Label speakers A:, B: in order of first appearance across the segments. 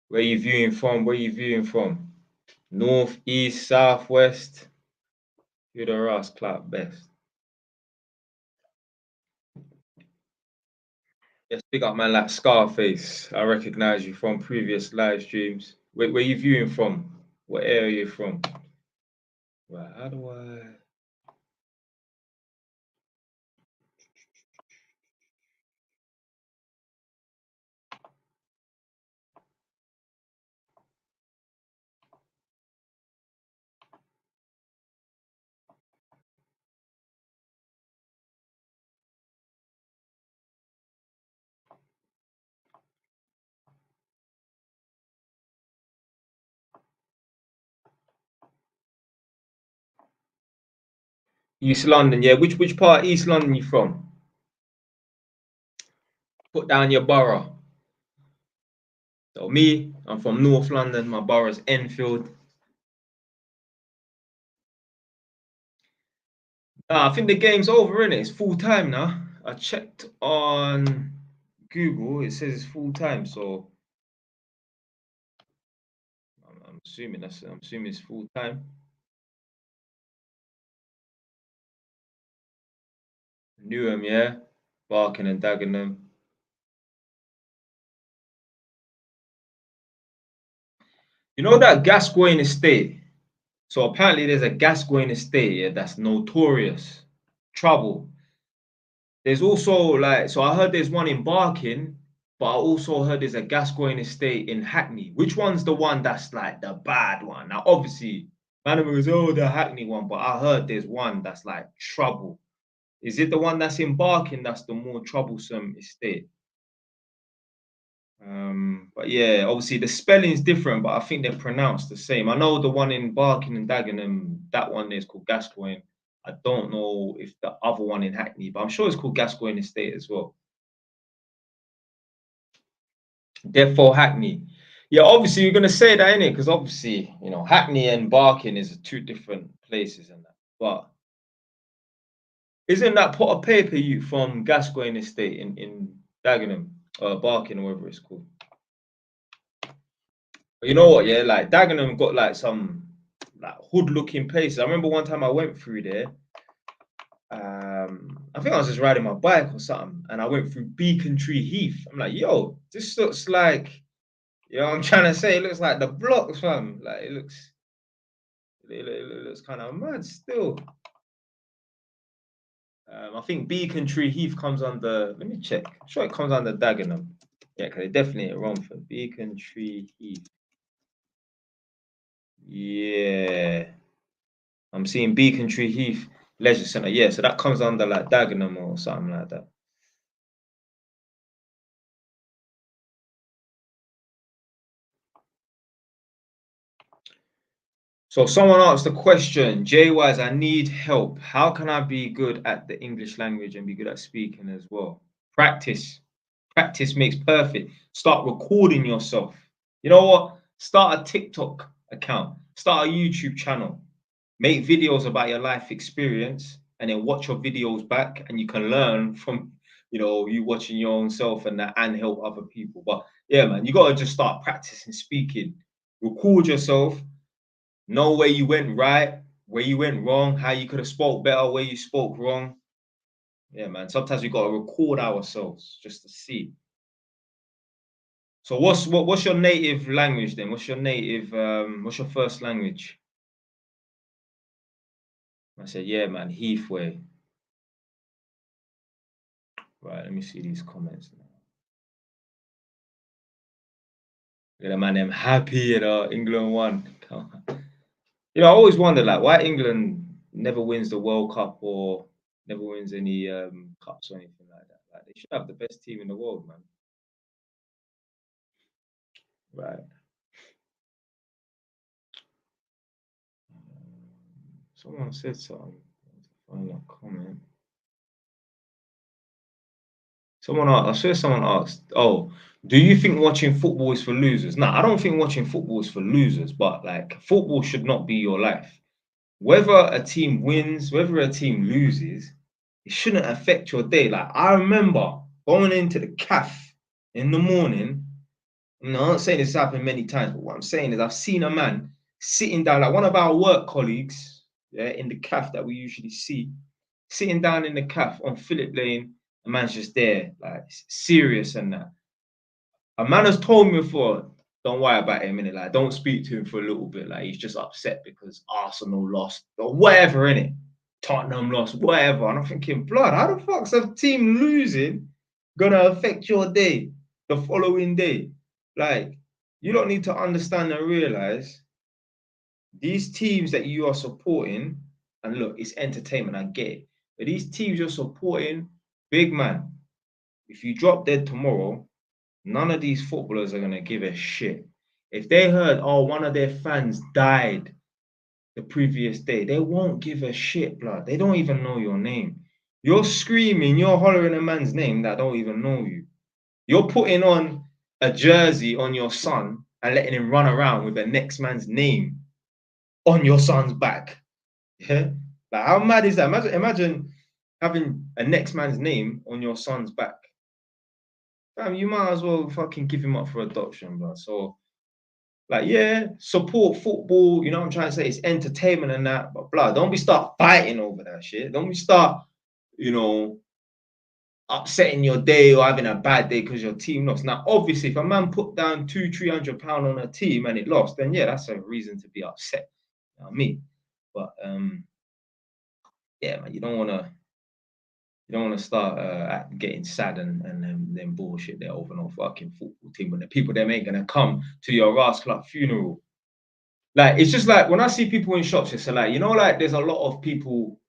A: Where you viewing from? Where you viewing from? North, east, south, west? Who the Ross clap best? Yes, big up man like Scarface. I recognize you from previous live streams. Where you viewing from? What area you from? Right, how do I... East London, yeah. Which part of East London you from? Put down your borough. So me, I'm from North London. My borough's Enfield. Nah, I think the game's over, innit? It's full time now. I checked on Google. It says it's full time, so I'm assuming it's full time. Newham, yeah. Barking and Dagenham. You know that Gascoigne estate? So apparently there's a Gascoigne estate, yeah, that's notorious. Trouble. There's also like, so I heard there's one in Barking, but I also heard there's a Gascoigne estate in Hackney. Which one's the one that's like the bad one? Now, obviously, man goes, oh, the Hackney one, but I heard there's one that's like trouble. Is it the one that's in Barking that's the more troublesome estate? But yeah, obviously the spelling's different, but I think they're pronounced the same. I know the one in Barking and Dagenham, that one is called Gascoigne. I don't know if the other one in Hackney, but I'm sure it's called Gascoigne Estate as well. Therefore, Hackney. Yeah, obviously you're gonna say that, innit? Because obviously, you know, Hackney and Barking is two different places and that. But isn't that pot of paper you from Gascoigne Estate in Dagenham, Barking, or whatever it's called? But you know what? Yeah, like Dagenham got like some like hood-looking places. I remember one time I went through there. I think I was just riding my bike or something, and I went through Beacon Tree Heath. I'm like, yo, this looks like, you know what I'm trying to say? It looks like the blocks, fam. Like it looks kind of mad still. I think Beacon Tree Heath comes under. Let me check. I'm sure it comes under Dagenham. Yeah, because it definitely ain't wrong for Beacon Tree Heath. Yeah, I'm seeing Beacon Tree Heath Leisure Centre. Yeah, so that comes under like Dagenham or something like that. So someone asked the question, Jay Wise, I need help. How can I be good at the English language and be good at speaking as well? Practice. Practice makes perfect. Start recording yourself. You know what? Start a TikTok account. Start a YouTube channel. Make videos about your life experience and then watch your videos back and you can learn from, you know, you watching your own self and that and help other people. But yeah, man, you got to just start practicing speaking. Record yourself. Know where you went right, where you went wrong, how you could have spoke better, where you spoke wrong. Yeah, man. Sometimes we gotta record ourselves just to see. So what's your native language then? What's what's your first language? I said, yeah, man, Heathway. Right, let me see these comments now. Look at the man, I'm happy, you know, England won. You know, I always wonder like why England never wins the World Cup or never wins any cups or anything like that. Like they should have the best team in the world, man. Right. Someone said something. Find that comment. I swear someone asked, oh, do you think watching football is for losers? No, I don't think watching football is for losers, but like football should not be your life. Whether a team wins, whether a team loses, it shouldn't affect your day. Like I remember going into the cafe in the morning No, I'm not saying this happened many times, but what I'm saying is I've seen a man sitting down, like one of our work colleagues, yeah, in the cafe that we usually see, sitting down in the cafe on Phillip Lane. A man's just there, like serious and that. A man has told me before, don't worry about him, innit? Like, don't speak to him for a little bit. Like, he's just upset because Arsenal lost or whatever, innit? Tottenham lost, whatever. And I'm thinking, blood, how the fuck's a team losing gonna affect your day the following day? Like, you don't need to understand and realize these teams that you are supporting, and look, it's entertainment, I get it. But these teams you're supporting, big man, if you drop dead tomorrow, none of these footballers are gonna give a shit. If they heard, oh, one of their fans died the previous day, they won't give a shit, blood. They don't even know your name. You're screaming, you're hollering a man's name that don't even know you. You're putting on a jersey on your son and letting him run around with the next man's name on your son's back. Yeah? Like, how mad is that? Imagine having a next man's name on your son's back. Fam, you might as well fucking give him up for adoption, bro. So, like, yeah, support football. You know what I'm trying to say? It's entertainment and that, but blood, don't be start fighting over that shit. Don't be start, you know, upsetting your day or having a bad day because your team lost. Now, obviously, if a man put down £200-300 on a team and it lost, then yeah, that's a reason to be upset. You know what I mean? But yeah, man, you don't want to start getting sad and then bullshit there over no fucking football team when the people them ain't gonna come to your Ras Club funeral. Like, it's just like when I see people in shops, it's like, you know, like there's a lot of people,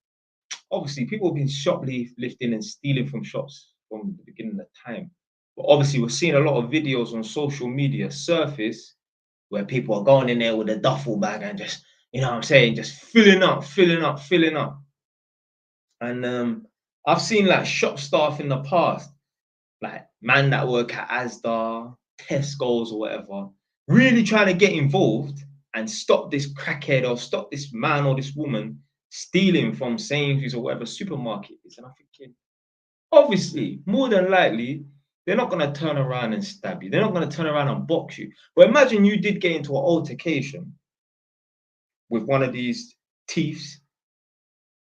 A: obviously people have been shoplifting and stealing from shops from the beginning of time. But obviously we're seeing a lot of videos on social media surface where people are going in there with a duffel bag and just, you know what I'm saying, just filling up, filling up, filling up. And I've seen like shop staff in the past, like man that work at Asda, Tesco's or whatever, really trying to get involved and stop this crackhead or stop this man or this woman stealing from Sainsbury's or whatever supermarket it is. And I'm thinking, obviously, more than likely, they're not going to turn around and stab you. They're not going to turn around and box you. But imagine you did get into an altercation with one of these thieves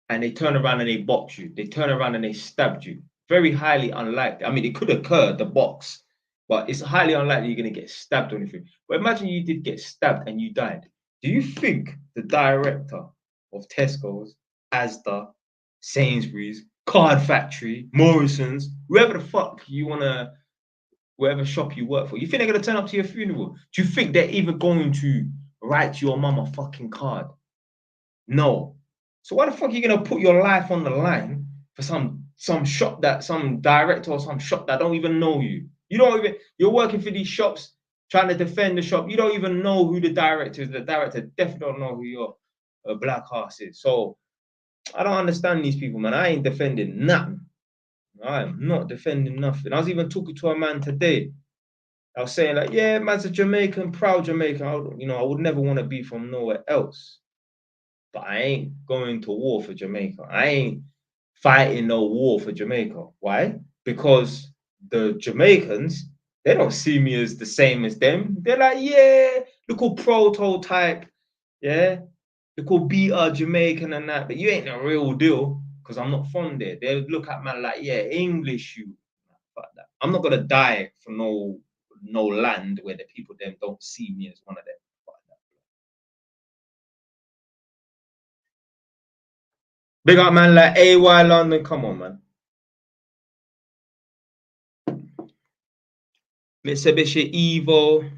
A: and they turn around and they box you. They turn around and they stabbed you. Very highly unlikely. I mean, it could occur, the box, but it's highly unlikely you're going to get stabbed or anything. But imagine you did get stabbed and you died. Do you think the director of Tesco's, Asda, Sainsbury's, Card Factory, Morrison's, whoever the fuck you want to, whatever shop you work for, you think they're going to turn up to your funeral? Do you think they're even going to write your mum a fucking card? No. So why the fuck are you gonna put your life on the line for some shop that some director or some shop that don't even know you? You don't even you're working for these shops trying to defend the shop. You don't even know who the director is. The director definitely don't know who your black ass is. So I don't understand these people, man. I ain't defending nothing. I am not defending nothing. I was even talking to a man today. I was saying like, yeah, man's a Jamaican, proud Jamaican. I would never want to be from nowhere else. But I ain't going to war for Jamaica. I ain't fighting no war for Jamaica. Why? Because the Jamaicans, they don't see me as the same as them. They're like, yeah, little prototype, yeah, little beater Jamaican and that, but you ain't the real deal because I'm not from there. They look at man like, yeah, English you. Fuck that. I'm not gonna die for no land where the people them don't see me as one of them. Big up man like AY London. Come on, man. Mitsubishi Evo.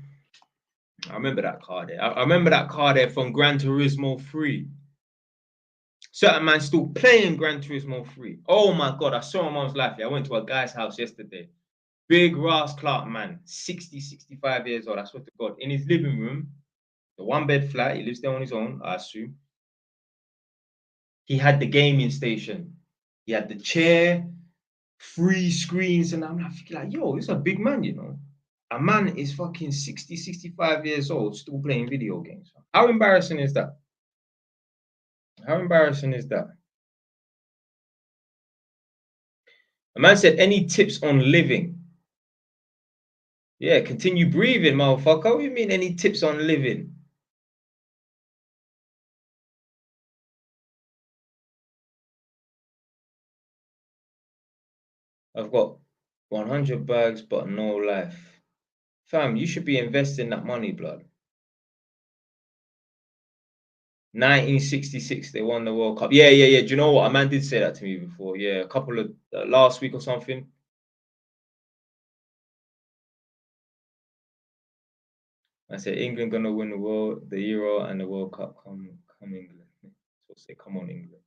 A: I remember that car there. I remember that car there from Gran Turismo 3. Certain man still playing Gran Turismo 3. Oh my God, I saw him on his life. I went to a guy's house yesterday. Big Ross Clark man, 60, 65 years old. I swear to God. In his living room, the one bed flat, he lives there on his own, I assume. He had the gaming station. He had the chair, 3 screens, and I'm like, thinking like, yo, this is a big man, you know. A man is fucking 60, 65 years old, still playing video games. How embarrassing is that? How embarrassing is that? A man said, any tips on living? Yeah, continue breathing, motherfucker. What do you mean any tips on living? I've got 100 bags, but no life. Fam, you should be investing that money, blood. 1966, they won the World Cup. Yeah, yeah, yeah. Do you know what? A man did say that to me before. Yeah, a couple of last week or something. I said England gonna win the Euro and the World Cup. Come England. So say, come on, England.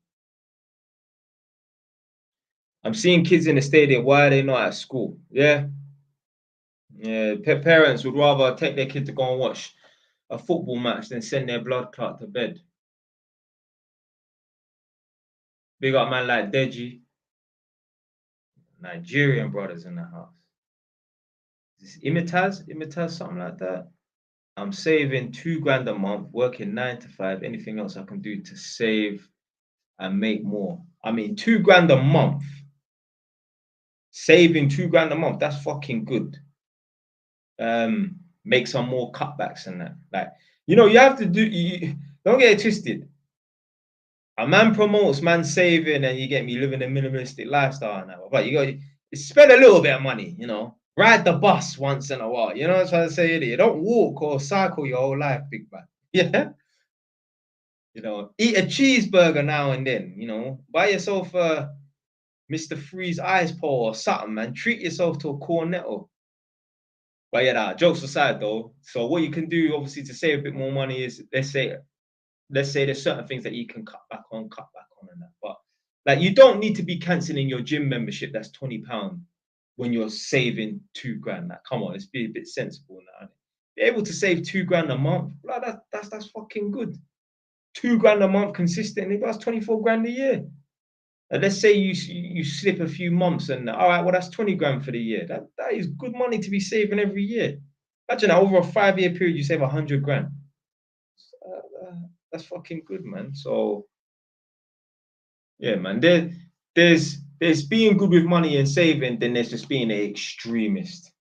A: I'm seeing kids in the stadium. Why are they not at school? Yeah, yeah. Parents would rather take their kid to go and watch a football match than send their blood clot to bed. Big up man like Deji, Nigerian brothers in the house. Is this Imitaz, something like that. I'm saving 2 grand a month, working 9 to 5. Anything else I can do to save and make more. I mean, 2 grand a month. Saving 2 grand a month. That's fucking good. Make some more cutbacks and that. Like, you have to do. Don't get it twisted. A man promotes man saving, and you get me living a minimalistic lifestyle now. But you got to spend a little bit of money. Ride the bus once in a while. You know what I'm trying to say? You don't walk or cycle your whole life, big man. Yeah. Eat a cheeseburger now and then. Buy yourself a Mr. Freeze ice pole or something, man. Treat yourself to a cornetto. But yeah, nah, jokes aside though. So what you can do, obviously, to save a bit more money is let's say there's certain things that you can cut back on, and that. But like, you don't need to be cancelling your gym membership. That's £20 when you're saving 2 grand. Like, come on, let's be a bit sensible now. Be able to save 2 grand a month, like that's fucking good. 2 grand a month consistently, that's 24 grand a year. And let's say you slip a few months, and all right, well, that's 20 grand for the year. That is good money to be saving every year. Imagine that over a 5-year period, you save 100 grand. That's fucking good, man. So yeah, man. There's being good with money and saving, then there's just being an extremist.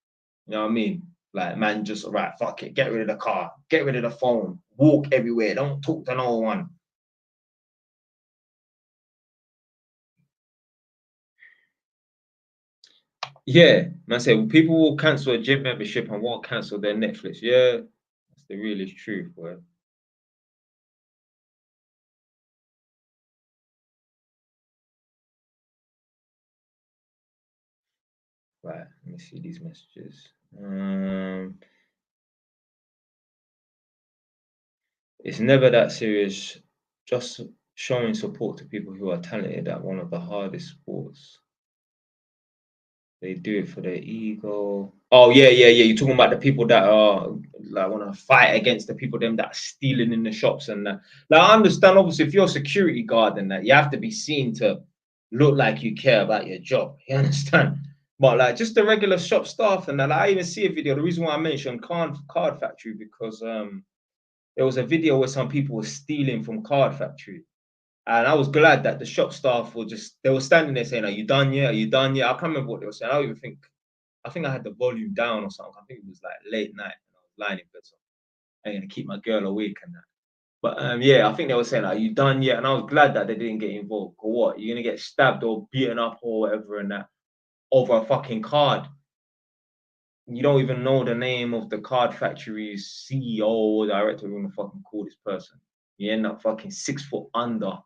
A: You know what I mean? Like, man, just right, fuck it, get rid of the car, get rid of the phone, walk everywhere, don't talk to no one. Yeah, man. Say people will cancel a gym membership and won't cancel their Netflix. Yeah, that's the realest truth, boy. Right, let me see these messages. It's never that serious. Just showing support to people who are talented at one of the hardest sports. They do it for their ego. Oh yeah, yeah, yeah. You're talking about the people that are like want to fight against the people them that are stealing in the shops and that. Like, I understand, obviously, if you're a security guard and that, you have to be seen to look like you care about your job. You understand? But like, just the regular shop staff and that. Like, I even see a video. The reason why I mentioned Card Factory, because there was a video where some people were stealing from Card Factory. And I was glad that the shop staff they were standing there saying, "Are you done yet? Are you done yet?" I can't remember what they were saying. I think I had the volume down or something. I think it was like late night and I was lying in bed. So I'm gonna keep my girl awake and that. But yeah, I think they were saying, "Are you done yet?" And I was glad that they didn't get involved. Or what? You're gonna get stabbed or beaten up or whatever and that over a fucking card. You don't even know the name of the Card Factory's CEO or director. You want to fucking call this person. You end up fucking 6 foot under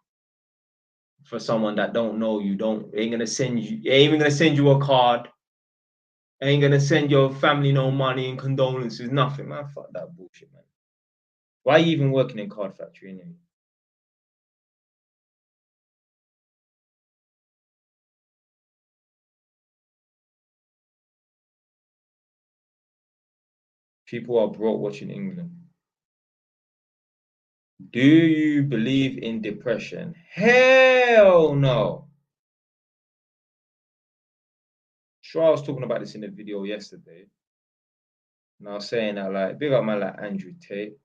A: for someone that don't know you. Ain't gonna send you. Ain't even gonna send you a card. Ain't gonna send your family no money and condolences. Nothing, man. Fuck that bullshit, man. Why are you even working in Card Factory anyway? People are broke watching England. Do you believe in depression? Hell no. Sure, I was talking about this in a video yesterday. And I was saying that, like, big up man like Andrew Tate.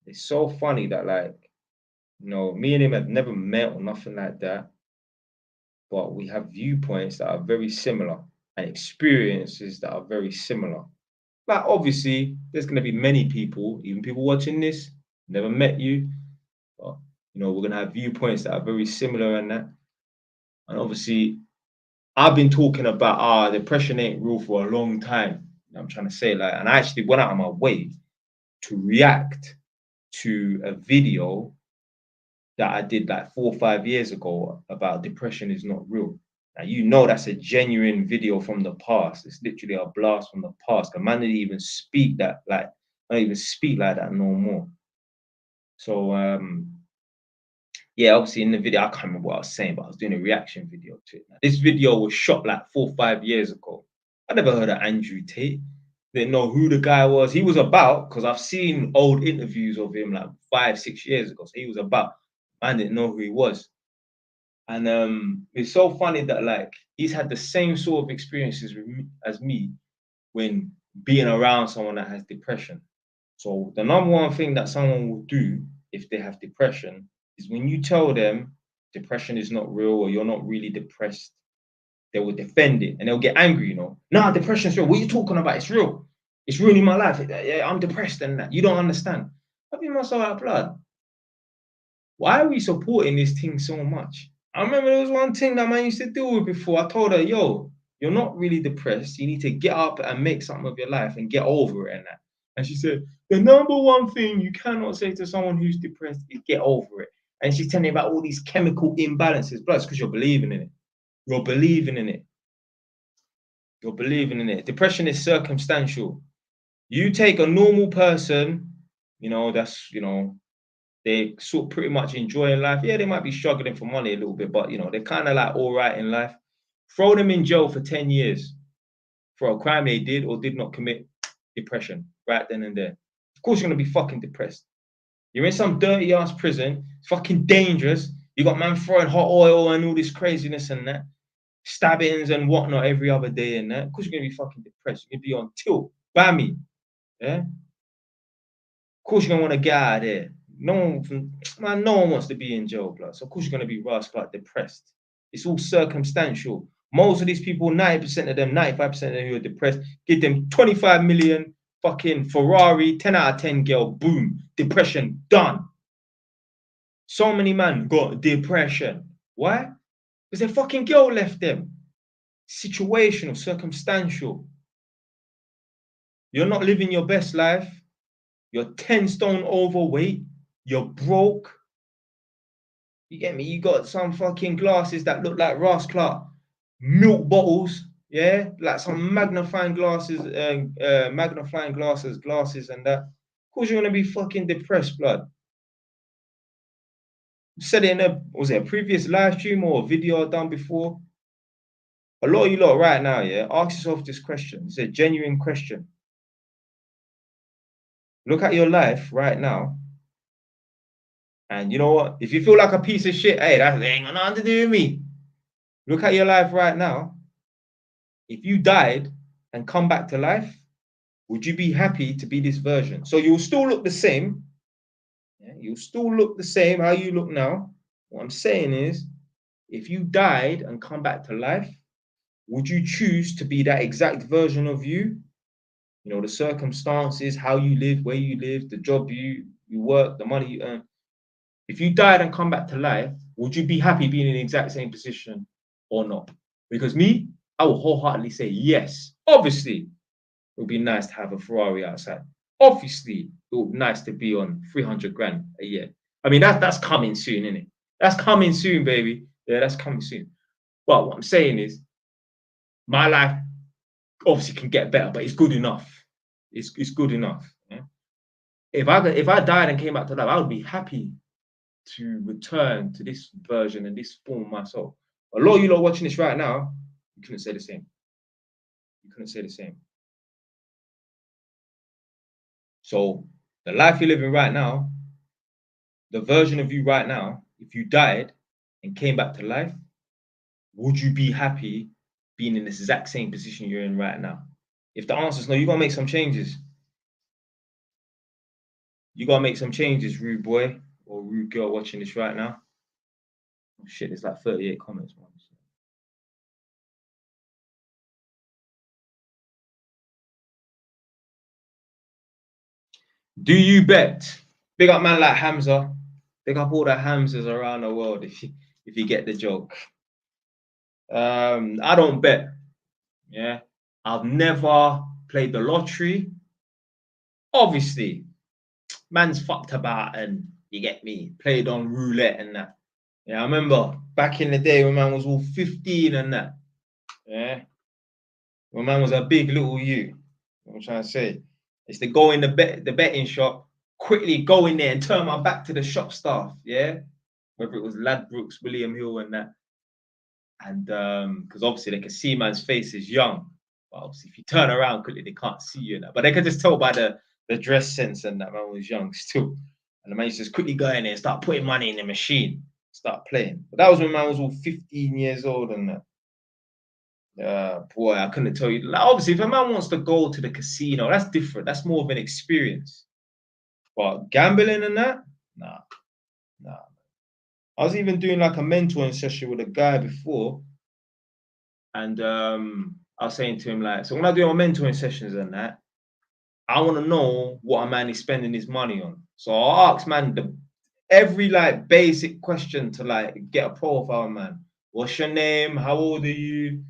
A: It's so funny that, like, me and him have never met or nothing like that. But we have viewpoints that are very similar. and experiences that are very similar. Like, obviously, there's going to be many people, even people watching this, never met you, but we're going to have viewpoints that are very similar and that. And obviously, I've been talking about depression ain't real for a long time. I'm trying to say, like, and I actually went out of my way to react to a video that I did like 4 or 5 years ago about depression is not real. Now, that's a genuine video from the past. It's literally a blast from the past. The man didn't even speak that like, not even speak like that no more. So yeah, obviously in the video, I can't remember what I was saying, but I was doing a reaction video to it. Now, this video was shot like 4 or 5 years ago. I never heard of Andrew Tate. Didn't know who the guy was. He was about, because I've seen old interviews of him like 5, 6 years ago. So he was about. I didn't know who he was. And it's so funny that like he's had the same sort of experiences as me when being around someone that has depression. So the number one thing that someone will do if they have depression is when you tell them depression is not real or you're not really depressed, they will defend it and they'll get angry, Nah, depression's real. What are you talking about? It's real. It's ruining my life. Yeah, I'm depressed and that. You don't understand. I be myself out of blood. Why are we supporting this thing so much? I remember there was one thing that man used to deal with before. I told her, yo, you're not really depressed. You need to get up and make something of your life and get over it and that. And she said, the number one thing you cannot say to someone who's depressed is get over it. And she's telling me about all these chemical imbalances. But it's because you're believing in it. You're believing in it. You're believing in it. Depression is circumstantial. You take a normal person, that's, they sort of pretty much enjoying life. Yeah, they might be struggling for money a little bit, but they're kind of like all right in life. Throw them in jail for 10 years for a crime they did or did not commit. Depression, right then and there. Of course, you're gonna be fucking depressed. You're in some dirty ass prison. It's fucking dangerous. You got man throwing hot oil and all this craziness and that, stabbings and whatnot every other day and that. Of course, you're gonna be fucking depressed. You're gonna be on tilt, bammy, yeah. Of course, you're gonna want to get out of there. No one wants to be in jail, blood. So of course you're gonna be rascal, depressed. It's all circumstantial. Most of these people, 90% of them, 95% of them who are depressed, give them 25 million fucking Ferrari, 10 out of 10 girl, boom, depression, done. So many men got depression. Why? Because their fucking girl left them. Situational, circumstantial. You're not living your best life. You're 10 stone overweight. You're broke. You get me? You got some fucking glasses that look like Ross Clark milk bottles, yeah, like some magnifying glasses, glasses and that. Of course, you're gonna be fucking depressed, blood. Said it in a previous live stream or a video I've done before. A lot of you lot right now, yeah, ask yourself this question. It's a genuine question. Look at your life right now. And you know what? If you feel like a piece of shit, hey, that ain't got nothing to do with me. Look at your life right now. If you died and come back to life, would you be happy to be this version? So you'll still look the same. Yeah, you'll still look the same how you look now. What I'm saying is, if you died and come back to life, would you choose to be that exact version of you? The circumstances, how you live, where you live, the job you work, the money you earn. If you died and come back to life, would you be happy being in the exact same position or not? Because me, I will wholeheartedly say yes. Obviously, it would be nice to have a Ferrari outside. Obviously, it would be nice to be on 300 grand a year. I mean, that's coming soon, isn't it? That's coming soon, baby. Yeah, that's coming soon. But what I'm saying is, my life obviously can get better, but it's good enough. It's good enough. Yeah? If I died and came back to life, I would be happy to return to this version and this form of myself. A lot of you lot watching this right now, you couldn't say the same. You couldn't say the same. So the life you're living right now, the version of you right now, if you died and came back to life, would you be happy being in this exact same position you're in right now? If the answer is no, you gotta make some changes. You gotta make some changes, rude boy or rude girl watching this right now. Oh shit, there's like 38 comments, man. Do you bet? Big up man like Hamza. Big up all the Hamzas around the world if you get the joke. I don't bet. Yeah. I've never played the lottery. Obviously, man's fucked about and you get me, played on roulette and that. Yeah, I remember back in the day when man was all 15 and that. Yeah. When man was a big little you. What I'm trying to say. It's to go in the betting shop, quickly go in there and turn my back to the shop staff. Yeah. Whether it was Ladbrokes, William Hill and that. And because obviously they can see man's face is young. But obviously if you turn around quickly, they can't see you and that. But they can just tell by the dress sense and that man was young still. And the man used to just quickly go in there and start putting money in the machine, start playing. But that was when man was all 15 years old and that. Boy, I couldn't tell you. Like, obviously, if a man wants to go to the casino, that's different. That's more of an experience. But gambling and that, nah. I was even doing like a mentoring session with a guy before, and I was saying to him like, so when I do my mentoring sessions and that, I want to know what a man is spending his money on. So I ask man every like basic question to like get a profile, man. What's your name? How old are you?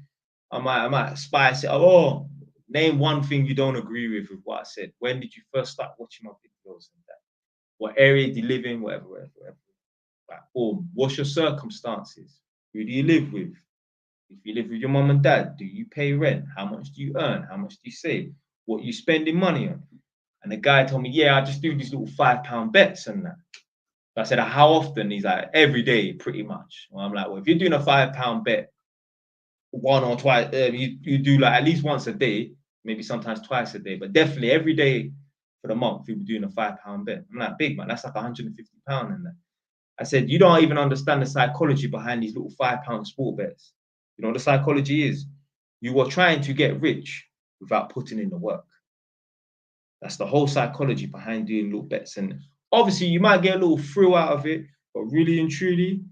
A: I might spice it up. Oh, name one thing you don't agree with what I said. When did you first start watching my videos and that? What area do you live in? Whatever. Like, boom. What's your circumstances? Who do you live with? If you live with your mum and dad, do you pay rent? How much do you earn? How much do you save? What are you spending money on? And the guy told me, yeah, I just do these little £5 bets and that. So I said, how often? He's like, every day, pretty much. Well, I'm like, well, if you're doing a £5 bet, one or twice, you do like at least once a day, maybe sometimes twice a day, but definitely every day for the month, you'll be doing a £5 bet. I'm like, big man, that's like £150 in that. I said, you don't even understand the psychology behind these little £5 sport bets. You know what the psychology is? You are trying to get rich without putting in the work. That's the whole psychology behind doing little bets. And obviously, you might get a little thrill out of it, but really and truly,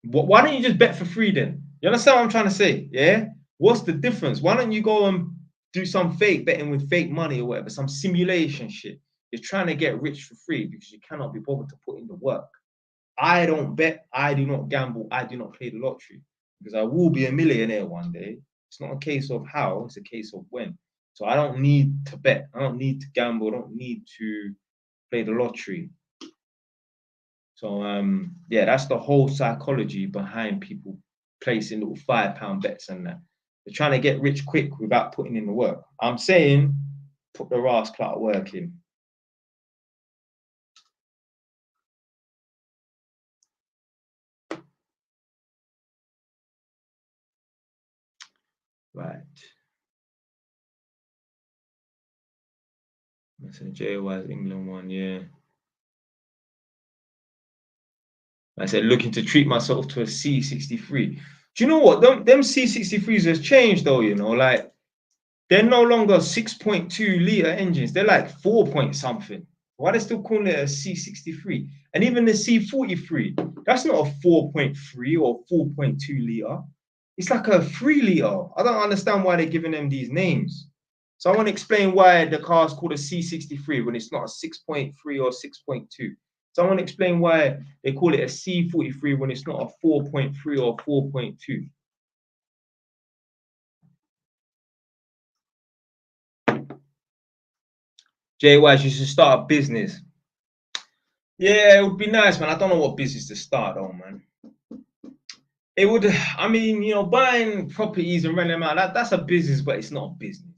A: why don't you just bet for free then? You understand what I'm trying to say? Yeah? What's the difference? Why don't you go and do some fake betting with fake money or whatever, some simulation shit? You're trying to get rich for free because you cannot be bothered to put in the work. I don't bet, I do not gamble, I do not play the lottery because I will be a millionaire one day. It's not a case of how, it's a case of when. So I don't need to bet, I don't need to gamble, I don't need to play the lottery. So yeah, that's the whole psychology behind people placing little £5 bets and that. They're trying to get rich quick without putting in the work. I'm saying put the Ras clout work in. Right. That's a JY's England one, yeah. I said, looking to treat myself to a C63. Do you know what? Them C63s has changed though, you know, like they're no longer 6.2 litre engines. They're like 4 point something. Why they still calling it a C63? And even the C43, that's not a 4.3 or 4.2 litre. It's like a 3 litre. I don't understand why they're giving them these names. So I want to explain why the car's called a C63 when it's not a 6.3 or 6.2. So I want to explain why they call it a C43 when it's not a 4.3 or 4.2. JY, you should start a business. Yeah, it would be nice, man. I don't know what business to start though, man. It would, I mean, you know, buying properties and renting them out, that's a business, but it's not a business.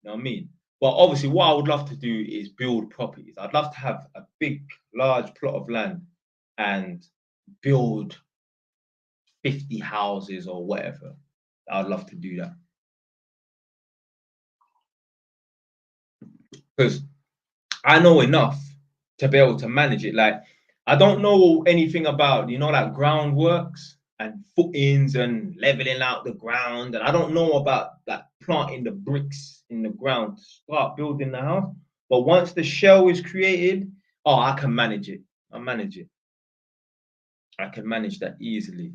A: You know what I mean? But obviously, what I would love to do is build properties. I'd love to have a big, large plot of land and build 50 houses or whatever. I'd love to do that. Because I know enough to be able to manage it. Like, I don't know anything about, you know, like groundworks and footings and leveling out the ground. And I don't know about like planting the bricks in the ground to start building the house. But once the shell is created, oh, I can manage it. I manage it. I can manage that easily.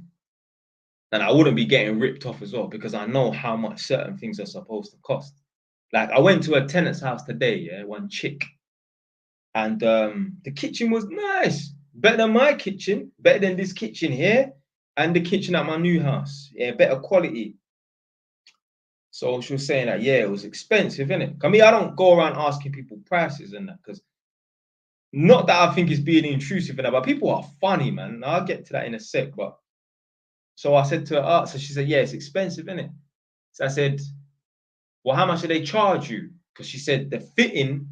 A: And I wouldn't be getting ripped off as well because I know how much certain things are supposed to cost. Like I went to a tenant's house today, yeah, one chick. And the kitchen was nice, better than my kitchen, better than this kitchen here, and the kitchen at my new house. Yeah, better quality. So she was saying that, yeah, it was expensive, innit? I mean, I don't go around asking people prices and that, because not that I think it's being intrusive and that, but people are funny, man. I'll get to that in a sec. But so I said to her, so she said, yeah, it's expensive, innit? So I said, well, how much do they charge you? Because she said the fitting,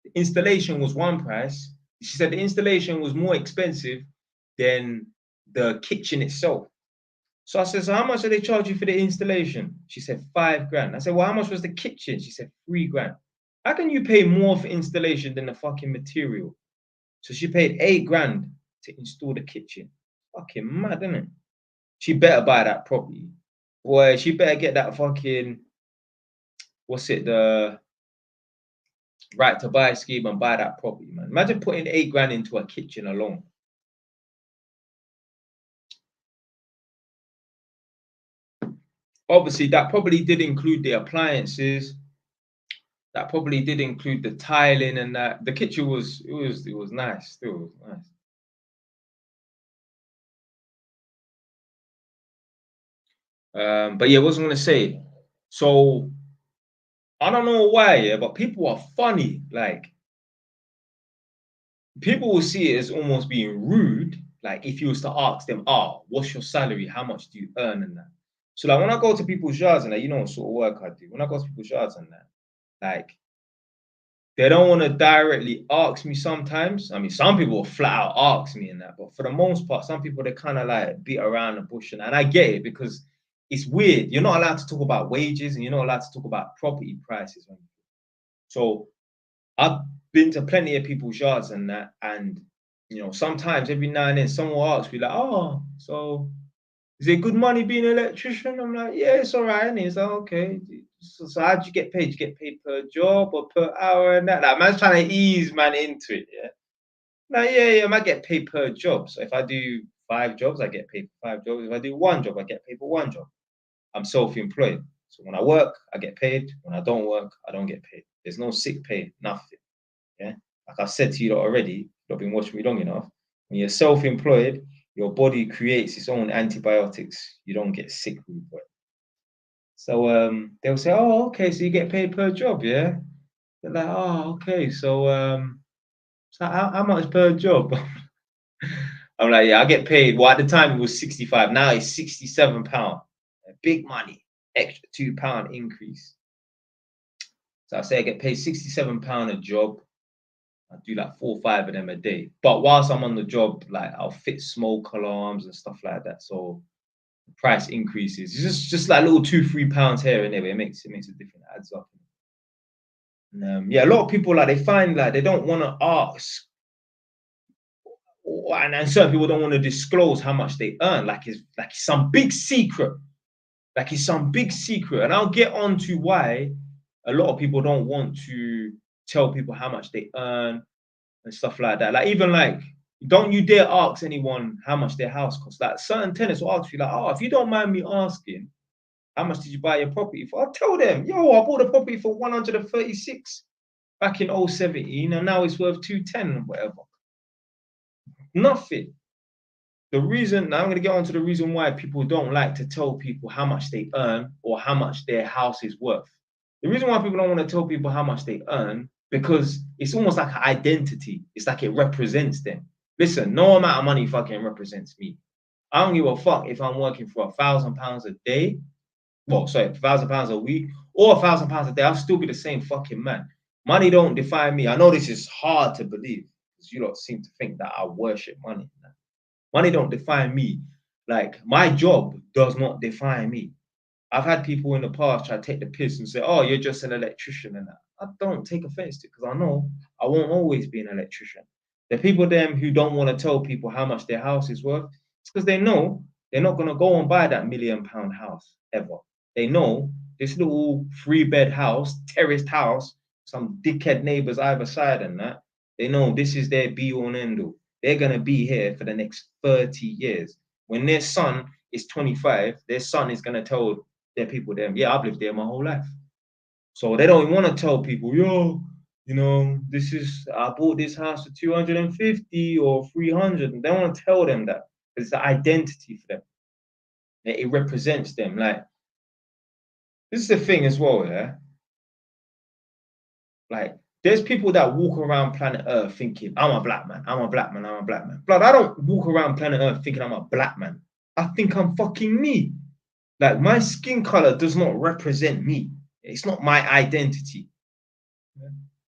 A: the installation was one price. She said the installation was more expensive than the kitchen itself. So I said, so how much do they charge you for the installation? She said, 5 grand. I said, well, how much was the kitchen? She said, 3 grand. How can you pay more for installation than the fucking material? So she paid 8 grand to install the kitchen. Fucking mad, isn't it? She better buy that property. Boy, she better get that fucking, what's it, the right to buy scheme and buy that property, man. Imagine putting 8 grand into a kitchen alone. Obviously, that probably did include the appliances. That probably did include the tiling and that. The kitchen was nice. Still was nice. But yeah, what was I gonna say? So I don't know why, yeah, but people are funny. Like people will see it as almost being rude. Like if you was to ask them, what's your salary? How much do you earn and that? So like when I go to people's yards and that, you know what sort of work I do. When I go to people's yards and that, like they don't want to directly ask me sometimes. I mean, some people will flat out ask me and that, but for the most part, some people they kind of like beat around the bush and I get it because it's weird. You're not allowed to talk about wages and you're not allowed to talk about property prices. So I've been to plenty of people's yards and that, and you know, sometimes every now and then someone will ask me like, "Oh, so is it good money being an electrician?" I'm like, "Yeah, it's all right." And he's like, "Okay, so how do you get paid? You get paid per job or per hour and that?" Like, man's trying to ease man into it, yeah. Like, yeah, I might get paid per job. So if I do 5 jobs, I get paid for 5 jobs. If I do one job, I get paid for one job. I'm self-employed. So when I work, I get paid. When I don't work, I don't get paid. There's no sick pay, nothing. Yeah. Like I said to you already, you've not been watching me long enough. When you're self-employed, your body creates its own antibiotics. You don't get sick with it. So they'll say, "Oh, okay, so you get paid per job, yeah?" They're like, "Oh, okay, so how much per job?" I'm like, "Yeah, I get paid." Well, at the time it was 65. Now it's 67 pound. Big money, extra £2 increase. So I say I get paid 67 pound a job. I do like 4 or 5 of them a day. But whilst I'm on the job, like I'll fit smoke alarms and stuff like that. So the price increases. It's just like little £2, £3 here and there. But it makes a difference. It adds up. And, yeah, a lot of people like they find like they don't want to ask, and certain people don't want to disclose how much they earn. Like it's some big secret. Like it's some big secret. And I'll get on to why a lot of people don't want to tell people how much they earn and stuff like that. Like even like, don't you dare ask anyone how much their house costs. Like certain tenants will ask you like, "Oh, if you don't mind me asking, how much did you buy your property for?" I'll tell them, "Yo, I bought a property for 136 back in 017 and now it's worth 210 or whatever." Nothing. The reason, now I'm going to get on to the reason why people don't like to tell people how much they earn or how much their house is worth. The reason why people don't want to tell people how much they earn, because it's almost like an identity. It's like it represents them. Listen, no amount of money fucking represents me. I don't give a fuck if I'm working for £1,000 a day. Well, sorry, £1,000 a week or £1,000 a day. I'll still be the same fucking man. Money don't define me. I know this is hard to believe because you lot seem to think that I worship money. Money don't define me. Like my job does not define me. I've had people in the past try to take the piss and say, "Oh, you're just an electrician," and that. I don't take offense to it because I know I won't always be an electrician. The people them who don't want to tell people how much their house is worth, it's because they know they're not gonna go and buy that £1 million house ever. They know this little 3-bed house, terraced house, some dickhead neighbors either side and that. They know this is their be all and end all. They're gonna be here for the next 30 years. When their son is 25, their son is gonna tell their people them, "Yeah, I've lived there my whole life." So they don't want to tell people, "Yo, you know, I bought this house for 250 or 300. And they want to tell them that. It's the identity for them. It represents them. Like, this is the thing as well, yeah? Like, there's people that walk around planet Earth thinking, I'm a black man, I'm a black man, I'm a black man. But I don't walk around planet Earth thinking I'm a black man. I think I'm fucking me. Like, my skin color does not represent me. It's not my identity.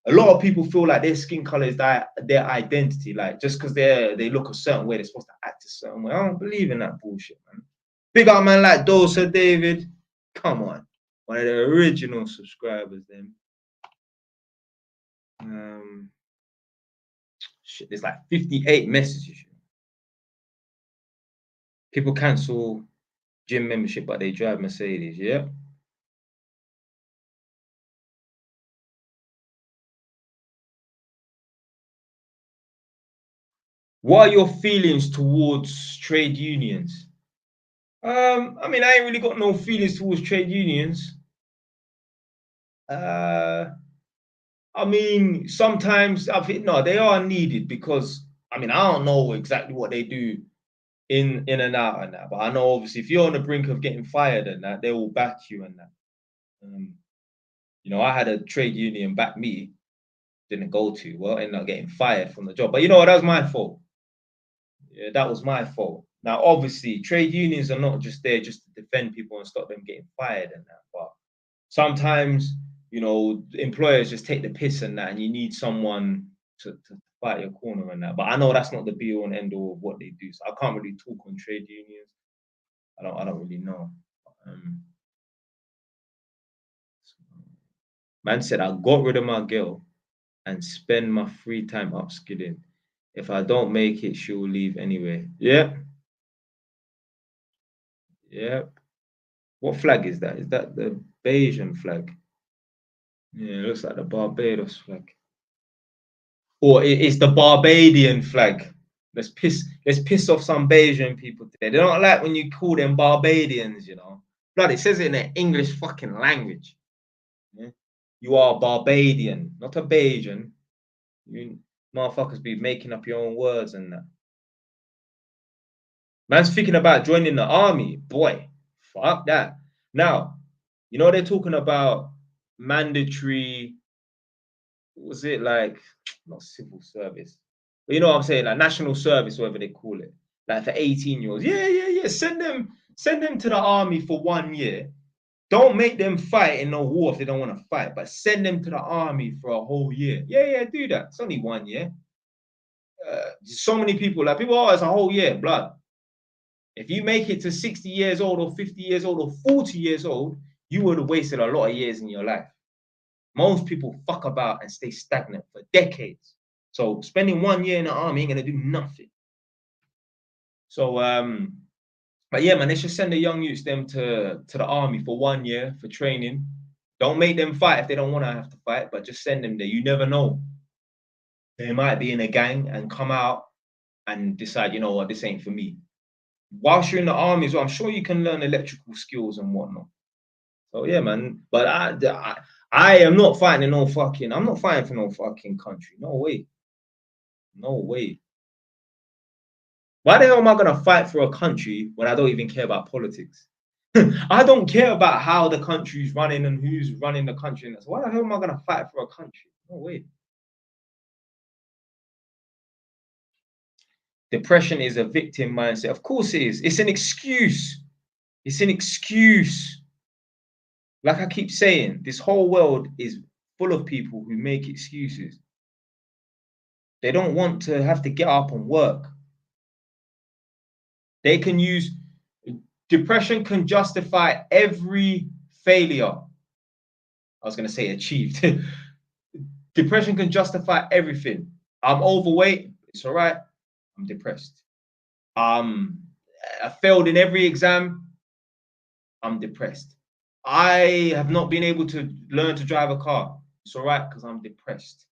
A: A lot of people feel like their skin color is their identity. Like, just because they look a certain way, they're supposed to act a certain way. I don't believe in that bullshit, man. Big up man like Dosa David. Come on. One of the original subscribers, then. Shit, there's like 58 messages. People cancel gym membership, but they drive Mercedes. Yeah. What are your feelings towards trade unions? I mean, I ain't really got no feelings towards trade unions. I mean, sometimes I think no, they are needed because I mean, I don't know exactly what they do in and out and that, but I know obviously if you're on the brink of getting fired and that, they will back you and that. You know, I had a trade union back me, didn't go to, well, ended up getting fired from the job. But you know what, that was my fault. Yeah, that was my fault. Now, obviously, trade unions are not just there just to defend people and stop them getting fired and that, but sometimes, you know, employers just take the piss and that, and you need someone to fight your corner and that. But I know that's not the be all and end all of what they do. So I can't really talk on trade unions. I don't really know. Man said I got rid of my girl and spend my free time upskilling. If I don't make it, she'll leave anyway. Yeah, yeah. What flag is that? Is that the Bayesian flag? Yeah, it looks like the Barbados flag. Or it's the Barbadian flag. Let's piss off some Bayesian people today. They don't like when you call them Barbadians, you know. Blood, it says it in the English fucking language. Yeah? You are Barbadian, not a Bayesian. You motherfuckers be making up your own words and that. Man's thinking about joining the army. Boy, fuck that. Now, you know they're talking about mandatory, was it like not civil service? But you know what I'm saying, like national service, whatever they call it. Like for 18-year-olds. Yeah. Send them to the army for 1 year. Don't make them fight in no war if they don't want to fight, but send them to the army for a whole year. Yeah, do that. It's only 1 year. So many people, like people, oh, it's a whole year, blood. If you make it to 60 years old or 50 years old or 40 years old, you would have wasted a lot of years in your life. Most people fuck about and stay stagnant for decades. So spending 1 year in the army ain't gonna do nothing. So but yeah, man, they should send the young youths them to the army for 1 year for training. Don't make them fight if they don't want to have to fight, but just send them there. You never know. They might be in a gang and come out and decide, you know what, this ain't for me. Whilst you're in the army as well, I'm sure you can learn electrical skills and whatnot. So yeah, man. But I am not fighting no fucking. I'm not fighting for no fucking country. No way. No way. Why the hell am I gonna fight for a country when I don't even care about politics? I don't care about how the country's running and who's running the country. And so why the hell am I gonna fight for a country? No way. Depression is a victim mindset. Of course it is. It's an excuse. It's an excuse. Like I keep saying, this whole world is full of people who make excuses. They don't want to have to get up and work. They can use depression can justify every failure. I was going to say achieved. Depression can justify everything. I'm overweight. It's all right. I'm depressed. I failed in every exam. I'm depressed. I have not been able to learn to drive a car. It's all right because I'm depressed.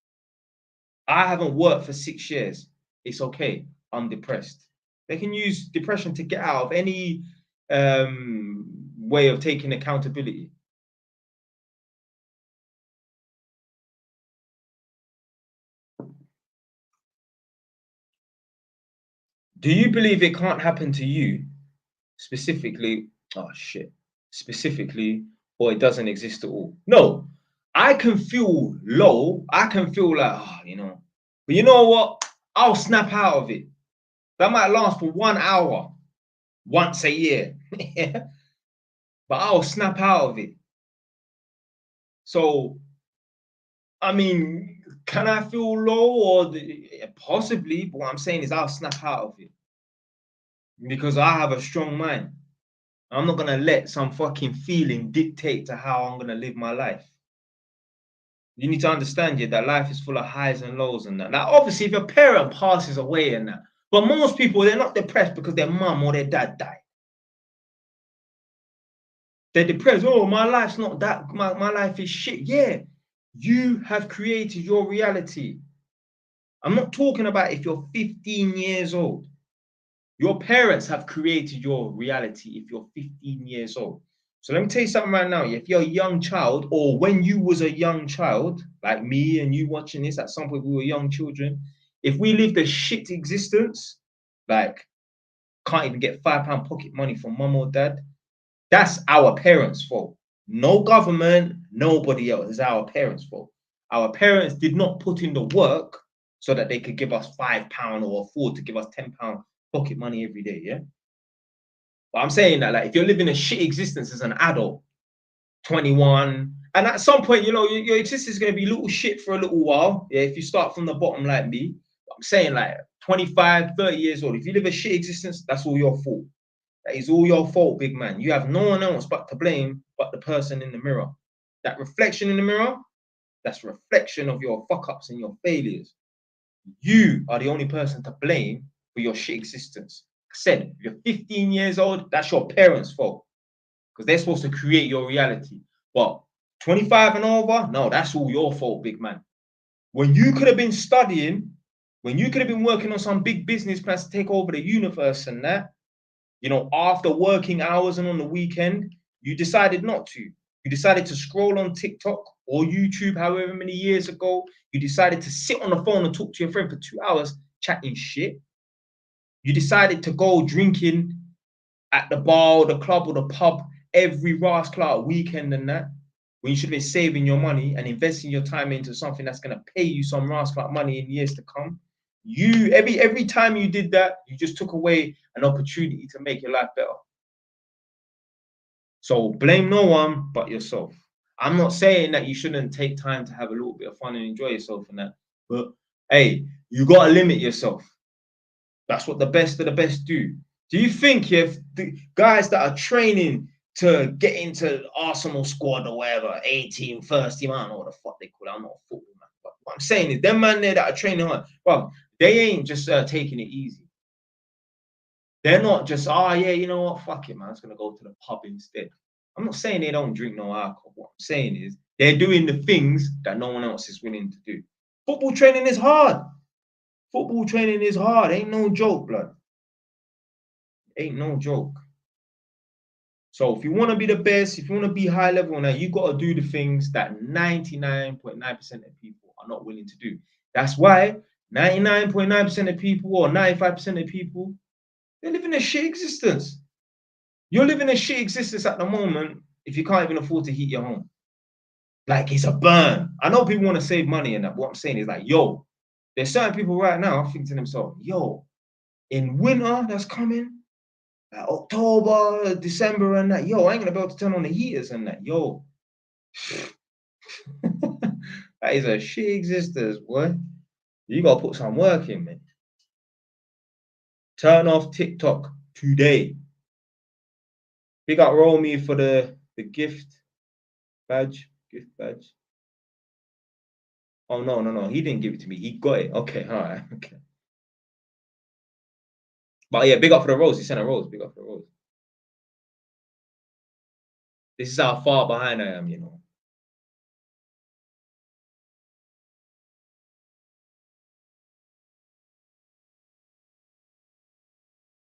A: I haven't worked for 6 years. It's okay. I'm depressed. They can use depression to get out of any way of taking accountability. Do you believe it can't happen to you specifically? Oh shit. Specifically, or it doesn't exist at all? No. I can feel low. I can feel like, but you know what? I'll snap out of it. That might last for 1 hour once a year. But I'll snap out of it. So, I mean, can I feel low or possibly? But what I'm saying is I'll snap out of it because I have a strong mind. I'm not gonna let some fucking feeling dictate to how I'm gonna live my life. You need to understand, yeah, that life is full of highs and lows and that. Like, obviously, if your parent passes away and that, but most people, they're not depressed because their mum or their dad died. They're depressed. Oh, my life's not that. My life is shit. Yeah, you have created your reality. I'm not talking about if you're 15 years old. Your parents have created your reality if you're 15 years old. So let me tell you something right now. If you're a young child, or when you was a young child, like me and you watching this, at some point we were young children, if we lived a shit existence, like can't even get £5 pocket money from mum or dad, that's our parents' fault. No government, nobody else. It's our parents' fault. Our parents did not put in the work so that they could give us £5 or afford to give us £10 pocket money every day. Yeah. But I'm saying that, like, if you're living a shit existence as an adult, 21, and at some point, your existence is going to be little shit for a little while. Yeah. If you start from the bottom like me, but I'm saying like 25, 30 years old, if you live a shit existence, that's all your fault. That is all your fault, big man. You have no one else but to blame but the person in the mirror. That reflection in the mirror, that's a reflection of your fuck ups and your failures. You are the only person to blame for your shit existence. I said, if you're 15 years old, that's your parents' fault because they're supposed to create your reality. But 25 and over, no, that's all your fault, big man. When you could have been studying, when you could have been working on some big business plans to take over the universe and that, after working hours and on the weekend, you decided not to. You decided to scroll on TikTok or YouTube, however many years ago. You decided to sit on the phone and talk to your friend for 2 hours chatting shit. You decided to go drinking at the bar or the club or the pub every rascal weekend and that, when you should have been saving your money and investing your time into something that's going to pay you some rascal money in years to come. You every time you did that, you just took away an opportunity to make your life better. So blame no one but yourself. I'm not saying that you shouldn't take time to have a little bit of fun and enjoy yourself and that, but hey, you gotta limit yourself. That's what the best of the best do. Do you think if the guys that are training to get into Arsenal squad or whatever, 18, first team, I don't know what the fuck they call it, I'm not a football man. But what I'm saying is, them man there that are training hard, bro, they ain't just taking it easy. They're not just, oh yeah, you know what, fuck it, man, I'm just gonna go to the pub instead. I'm not saying they don't drink no alcohol. What I'm saying is they're doing the things that no one else is willing to do. Football training is hard. Football training is hard. Ain't no joke, blood. Ain't no joke. So if you want to be the best, if you want to be high level now, you got to do the things that 99.9% of people are not willing to do. That's why 99.9% of people or 95% of people, they're living a shit existence. You're living a shit existence at the moment if you can't even afford to heat your home. Like, it's a burn. I know people want to save money and that. What I'm saying is like, yo, there's certain people right now thinking to themselves, yo, in winter that's coming, like October, December, and that, yo, I ain't gonna be able to turn on the heaters and that, yo. That is a shit existence, boy. You gotta put some work in, man. Turn off TikTok today. Big up Roll Me for the gift badge. Oh no, he didn't give it to me. He got it. Okay, all right, okay. But yeah, big up for the rose. He sent a rose. Big up for the rose. This is how far behind I am, you know.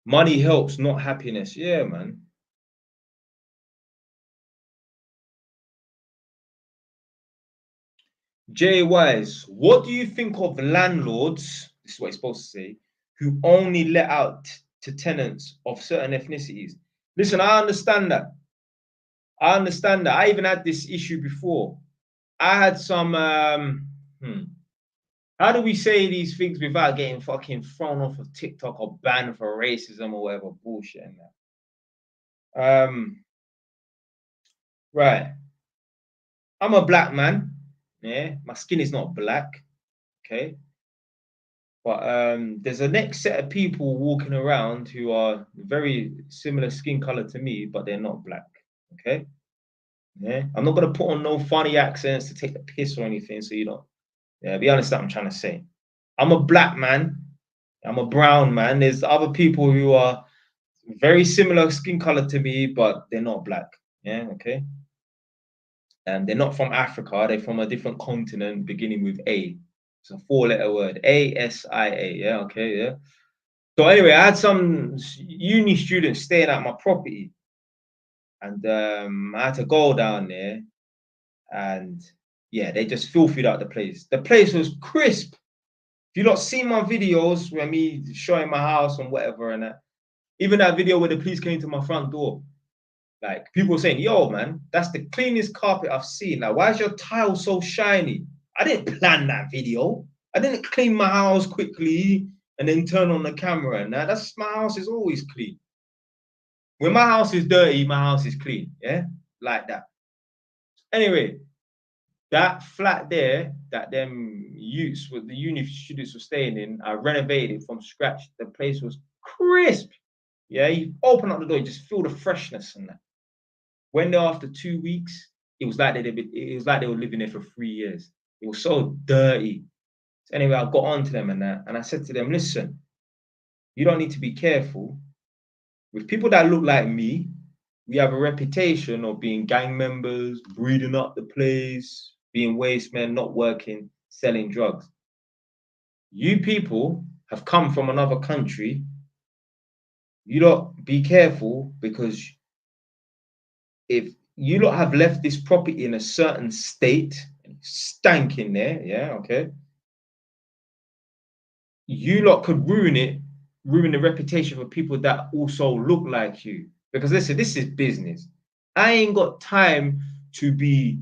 A: Money helps, not happiness. Yeah, man. Jay Wise, what do you think of landlords? This is what he's supposed to say. who only let out to tenants of certain ethnicities. Listen, I understand that. I understand that. I even had this issue before. I had some how do we say these things without getting fucking thrown off of TikTok or banned for racism or whatever bullshit and that? Right. I'm a black man. Yeah, my skin is not black. Okay. But there's a next set of people walking around who are very similar skin color to me, but they're not black. Okay. Yeah. I'm not gonna put on no funny accents to take the piss or anything, so you don't. Yeah, be honest what I'm trying to say. I'm a black man. I'm a brown man. There's other people who are very similar skin color to me, but they're not black. Yeah, okay. And they're not from Africa. They're from a different continent beginning with A. It's a four-letter word. ASIA. Yeah, okay, yeah. So anyway, I had some uni students staying at my property, and I had to go down there, and yeah, they just filthied out the place. The place was crisp. If you not seen my videos where me showing my house and whatever, and that, even that video where the police came to my front door, like people were saying, "Yo, man, that's the cleanest carpet I've seen. Like, why is your tile so shiny?" I didn't plan that video. I didn't clean my house quickly and then turn on the camera. And that's my house is always clean. When my house is dirty, my house is clean. Yeah, like that. Anyway, that flat there that them youths with the uni students were staying in, I renovated it from scratch. The place was crisp. Yeah, you open up the door, you just feel the freshness and that. When they're after 2 weeks, it was like they were living there for 3 years. It was so dirty. So anyway, I got on to them and that, and I said to them, listen, you don't need to be careful. With people that look like me, we have a reputation of being gang members, breeding up the place, being waste men, not working, selling drugs. You people have come from another country. You lot be careful, because if you lot have left this property in a certain state, stank in there, yeah, okay, you lot could ruin the reputation for people that also look like you. Because listen, this is business. I ain't got time to be,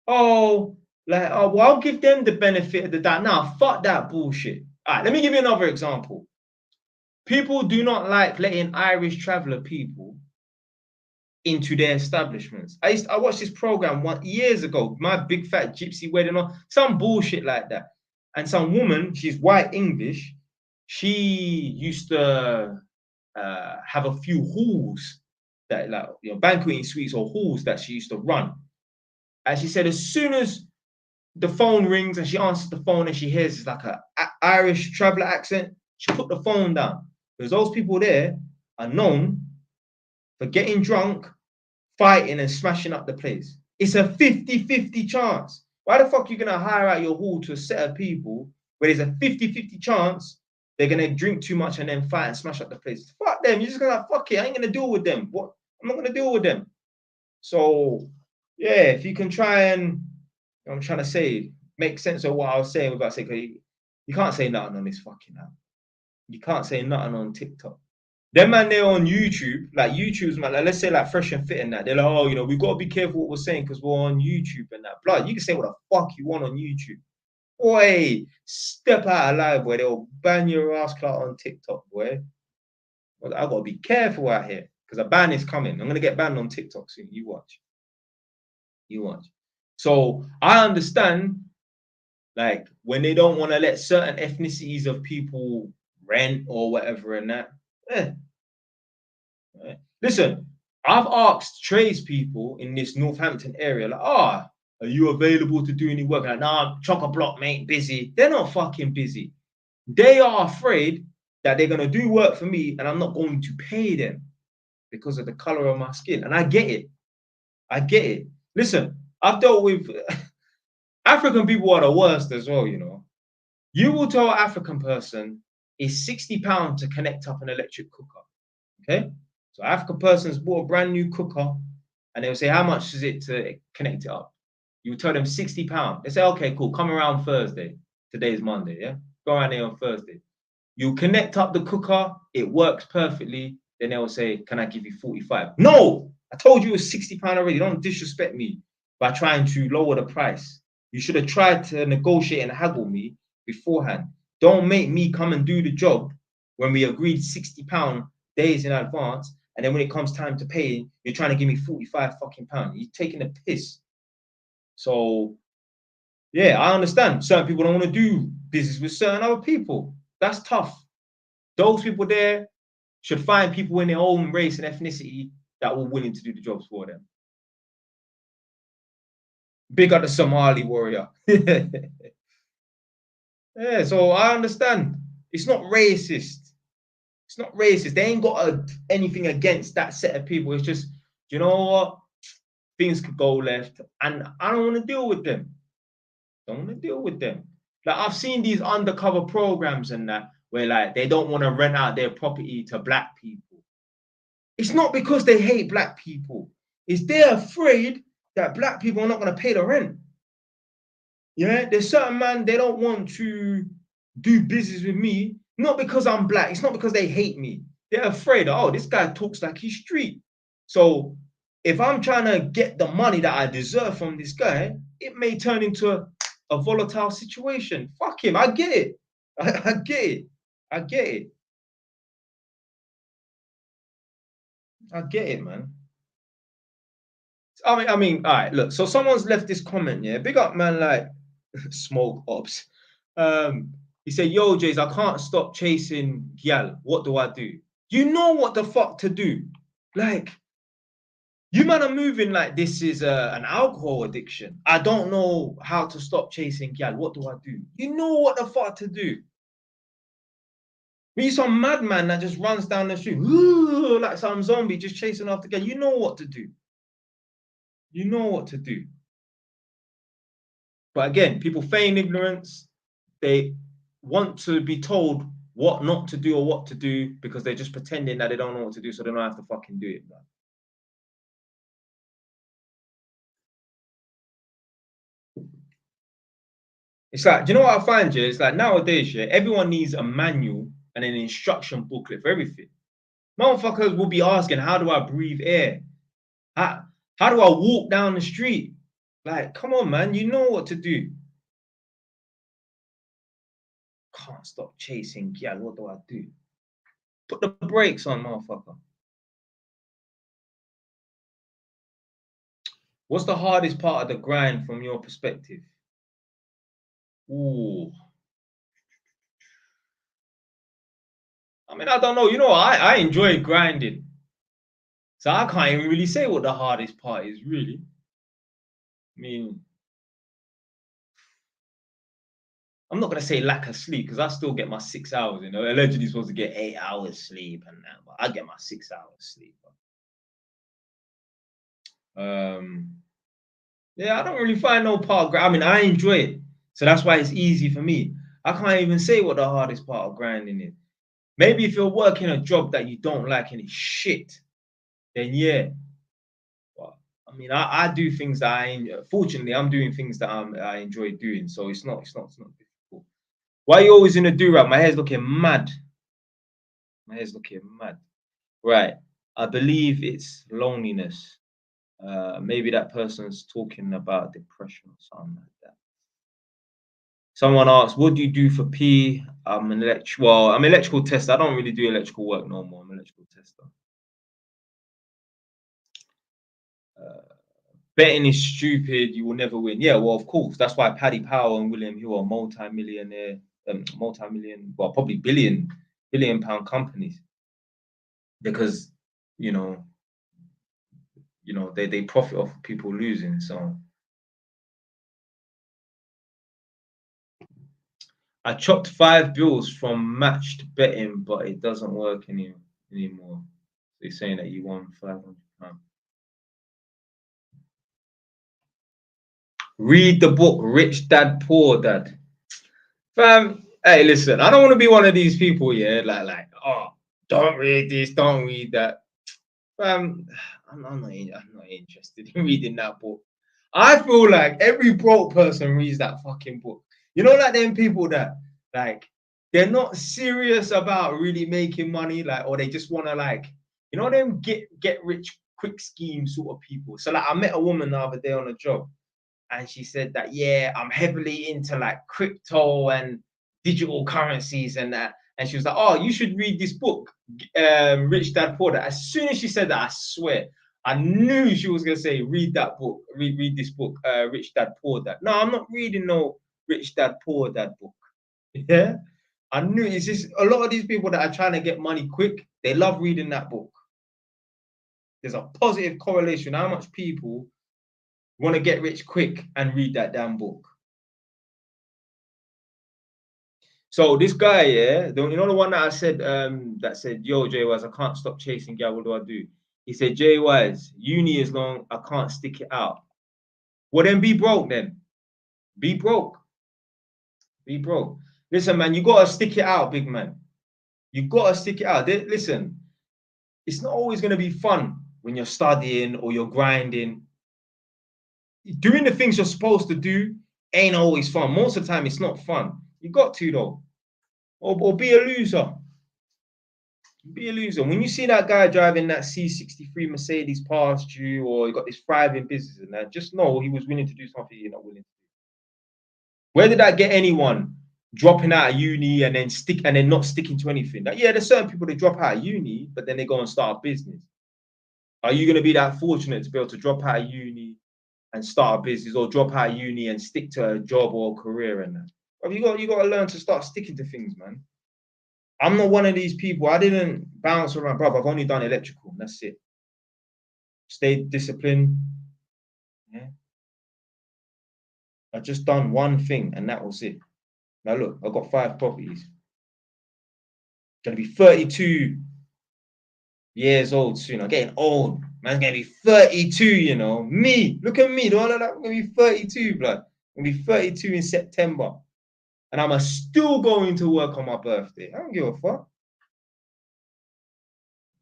A: oh, like, oh, well, I'll give them the benefit of the doubt. Nah, fuck that bullshit. All right, let me give you another example. People do not like letting Irish traveler people into their establishments. I watched this program years ago, My Big Fat Gypsy Wedding, or some bullshit like that. And some woman, she's white English, she used to have a few halls that, like, you know, banqueting suites or halls that she used to run. And she said as soon as the phone rings and she answers the phone and she hears it's like a Irish traveler accent, she put the phone down. Because those people there are known for getting drunk, fighting and smashing up the place. It's a 50-50 chance. Why the fuck are you going to hire out your hall to a set of people where there's a 50-50 chance they're going to drink too much and then fight and smash up the place? Fuck them. You're just going to, fuck it, I ain't going to deal with them. What? I'm not going to deal with them. So, yeah, if you can try and, I'm trying to say, make sense of what I was saying without saying, you can't say nothing on this fucking app. You can't say nothing on TikTok. Them man, they're on YouTube, like YouTube's man, like, let's say like Fresh and Fit and that. They're like, oh, you know, we've got to be careful what we're saying because we're on YouTube and that. Blood, you can say what the fuck you want on YouTube. Boy, step out of line, boy. They'll ban your ass clout on TikTok, boy. Well, I gotta be careful out here because a ban is coming. I'm gonna get banned on TikTok soon. You watch. You watch. So I understand, like, when they don't want to let certain ethnicities of people rent or whatever and that. Listen, I've asked tradespeople in this Northampton area, like, are you available to do any work? Like, nah, chock-a-block, mate, busy. They're not fucking busy. They are afraid that they're going to do work for me and I'm not going to pay them because of the color of my skin. And I get it. I get it. Listen, I've dealt with African people are the worst as well, you know. You will tell an African person it's £60 to connect up an electric cooker. Okay? So African person's bought a brand new cooker and they'll say, how much is it to connect it up? You tell them £60. They say, okay, cool, come around Thursday. Today's Monday, yeah? Go around there on Thursday. You connect up the cooker, it works perfectly. Then they'll say, can I give you 45? No, I told you it was £60 already. Don't disrespect me by trying to lower the price. You should have tried to negotiate and haggle me beforehand. Don't make me come and do the job when we agreed £60 days in advance. And then when it comes time to pay, you're trying to give me 45 fucking pounds. You're taking a piss. So, yeah, I understand. Certain people don't want to do business with certain other people. That's tough. Those people there should find people in their own race and ethnicity that were willing to do the jobs for them. Big up the Somali warrior. Yeah, so I understand. It's not racist. It's not racist. They ain't got anything against that set of people. It's just, you know what? Things could go left, and I don't want to deal with them. Don't want to deal with them. Like, I've seen these undercover programs and that where like they don't want to rent out their property to black people. It's not because they hate black people. It's they're afraid that black people are not going to pay the rent. Yeah, there's certain man, they don't want to do business with me, not because I'm black. It's not because they hate me. They're afraid, oh, this guy talks like he's street. So if I'm trying to get the money that I deserve from this guy, it may turn into a volatile situation. Fuck him. I get it. I get it. I get it. I get it, man. I mean, all right, look, so someone's left this comment, yeah. Big up, man, like Smoke Ops. He said, yo, Jays, I can't stop chasing gal. What do I do? You know what the fuck to do. Like, you man are moving like this is an alcohol addiction. I don't know how to stop chasing gal. What do I do? You know what the fuck to do. When you're some madman that just runs down the street, like some zombie just chasing after gal, you know what to do. You know what to do. But again, people feign ignorance. They want to be told what not to do or what to do because they're just pretending that they don't know what to do, so they don't have to fucking do it, man. It's like, do you know what I find, Jay? It's like nowadays, yeah, everyone needs a manual and an instruction booklet for everything. Motherfuckers will be asking, how do I breathe air? How do I walk down the street? Like, come on, man, you know what to do. Can't stop chasing gal. What do I do? Put the brakes on, motherfucker. What's the hardest part of the grind from your perspective? Ooh. I mean, I don't know. You know, I enjoy grinding. So I can't even really say what the hardest part is, really. I mean, I'm not going to say lack of sleep because I still get my 6 hours, you know. Allegedly supposed to get 8 hours sleep and that, but I get my 6 hours sleep. Yeah, I don't really find no part. I mean, I enjoy it. So that's why it's easy for me. I can't even say what the hardest part of grinding is. Maybe if you're working a job that you don't like and it's shit, then yeah. But I mean, I do things that fortunately, I'm doing things that I enjoy doing. So it's not difficult. Why are you always in a do-rag? My hair's looking mad. My hair's looking mad. Right. I believe it's loneliness. Maybe that person's talking about depression or something like that. Someone asked, what do you do for P? I'm an electrical tester. I don't really do electrical work no more. I'm an electrical tester. Betting is stupid. You will never win. Yeah, well, of course. That's why Paddy Power and William Hill are multi-millionaire, well, probably billion pound companies, because you know they profit off people losing. So I chopped 5 bills from matched betting, but it doesn't work anymore. So you're saying that you won £500. Read the book, Rich Dad, Poor Dad. Fam, hey, listen, I don't want to be one of these people, yeah, like, oh, don't read this, don't read that. Fam, I'm not interested in reading that book. I feel like every broke person reads that fucking book. You know, like them people that, like, They're not serious about really making money, like, or they just want to, like, you know, them get rich quick scheme sort of people. So like, I met a woman the other day on a job, and she said that, yeah, I'm heavily into like crypto and digital currencies and that. And she was like, oh, you should read this book, Rich Dad Poor Dad. As soon as she said that, I swear, I knew she was gonna say, read that book, read this book, Rich Dad Poor Dad. No, I'm not reading no Rich Dad Poor Dad book. Yeah, I knew. It's just a lot of these people that are trying to get money quick, they love reading that book. There's a positive correlation how much people want to get rich quick and read that damn book. So this guy, yeah, you know the one that I said, that said, yo, Jay Wise, I can't stop chasing gal, what do I do? He said, Jay Wise, uni is long, I can't stick it out. Well, then be broke then. Be broke. Be broke. Listen, man, you gotta stick it out, big man. You gotta stick it out. Listen, it's not always gonna be fun when you're studying or you're grinding. Doing the things you're supposed to do ain't always fun. Most of the time, it's not fun. You got to though, or be a loser. Be a loser. When you see that guy driving that C63 Mercedes past you, or you got this thriving business and that, just know he was willing to do something you're not willing to do. Where did that get anyone dropping out of uni and then not sticking to anything? Like, yeah, there's certain people that drop out of uni, but then they go and start a business. Are you going to be that fortunate to be able to drop out of uni and start a business, or drop out of uni and stick to a job or a career and that? But you got to learn to start sticking to things, man. I'm not one of these people. I didn't bounce around, bro. I've only done electrical. That's it. Stayed disciplined. Yeah. I just done one thing, and that was it. Now look, I've got 5 properties. Gonna be 32 years old soon. I'm getting old. Man's gonna be 32, you know. Me, look at me. I'm gonna be 32, blood. I'm gonna be 32 in September. And I'm still going to work on my birthday. I don't give a fuck.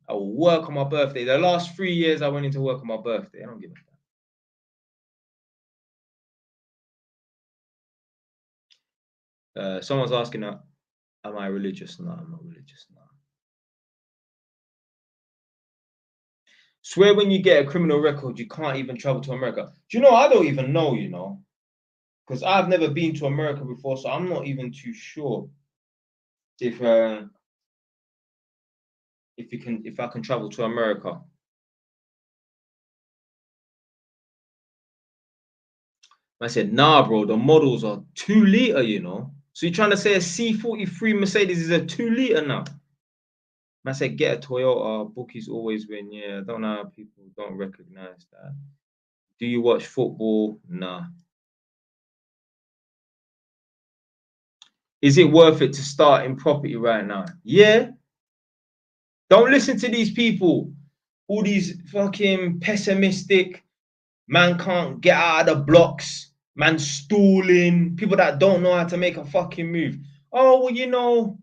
A: I will work on my birthday. The last 3 years I went into work on my birthday. I don't give a fuck. Someone's asking, am I religious? No, I'm not religious. No. Swear when you get a criminal record, you can't even travel to America. Do you know, I don't even know, you know, because I've never been to America before, so I'm not even too sure if I can travel to America. I said, nah, bro, the models are 2 liter, you know. So you're trying to say a C43 Mercedes is a 2 liter now? I said, get a Toyota, bookies always win. Yeah, I don't know how people don't recognize that. Do you watch football? Nah. Is it worth it to start in property right now? Yeah. Don't listen to these people. All these fucking pessimistic, man can't get out of the blocks, man stalling, people that don't know how to make a fucking move. Oh, well, you know,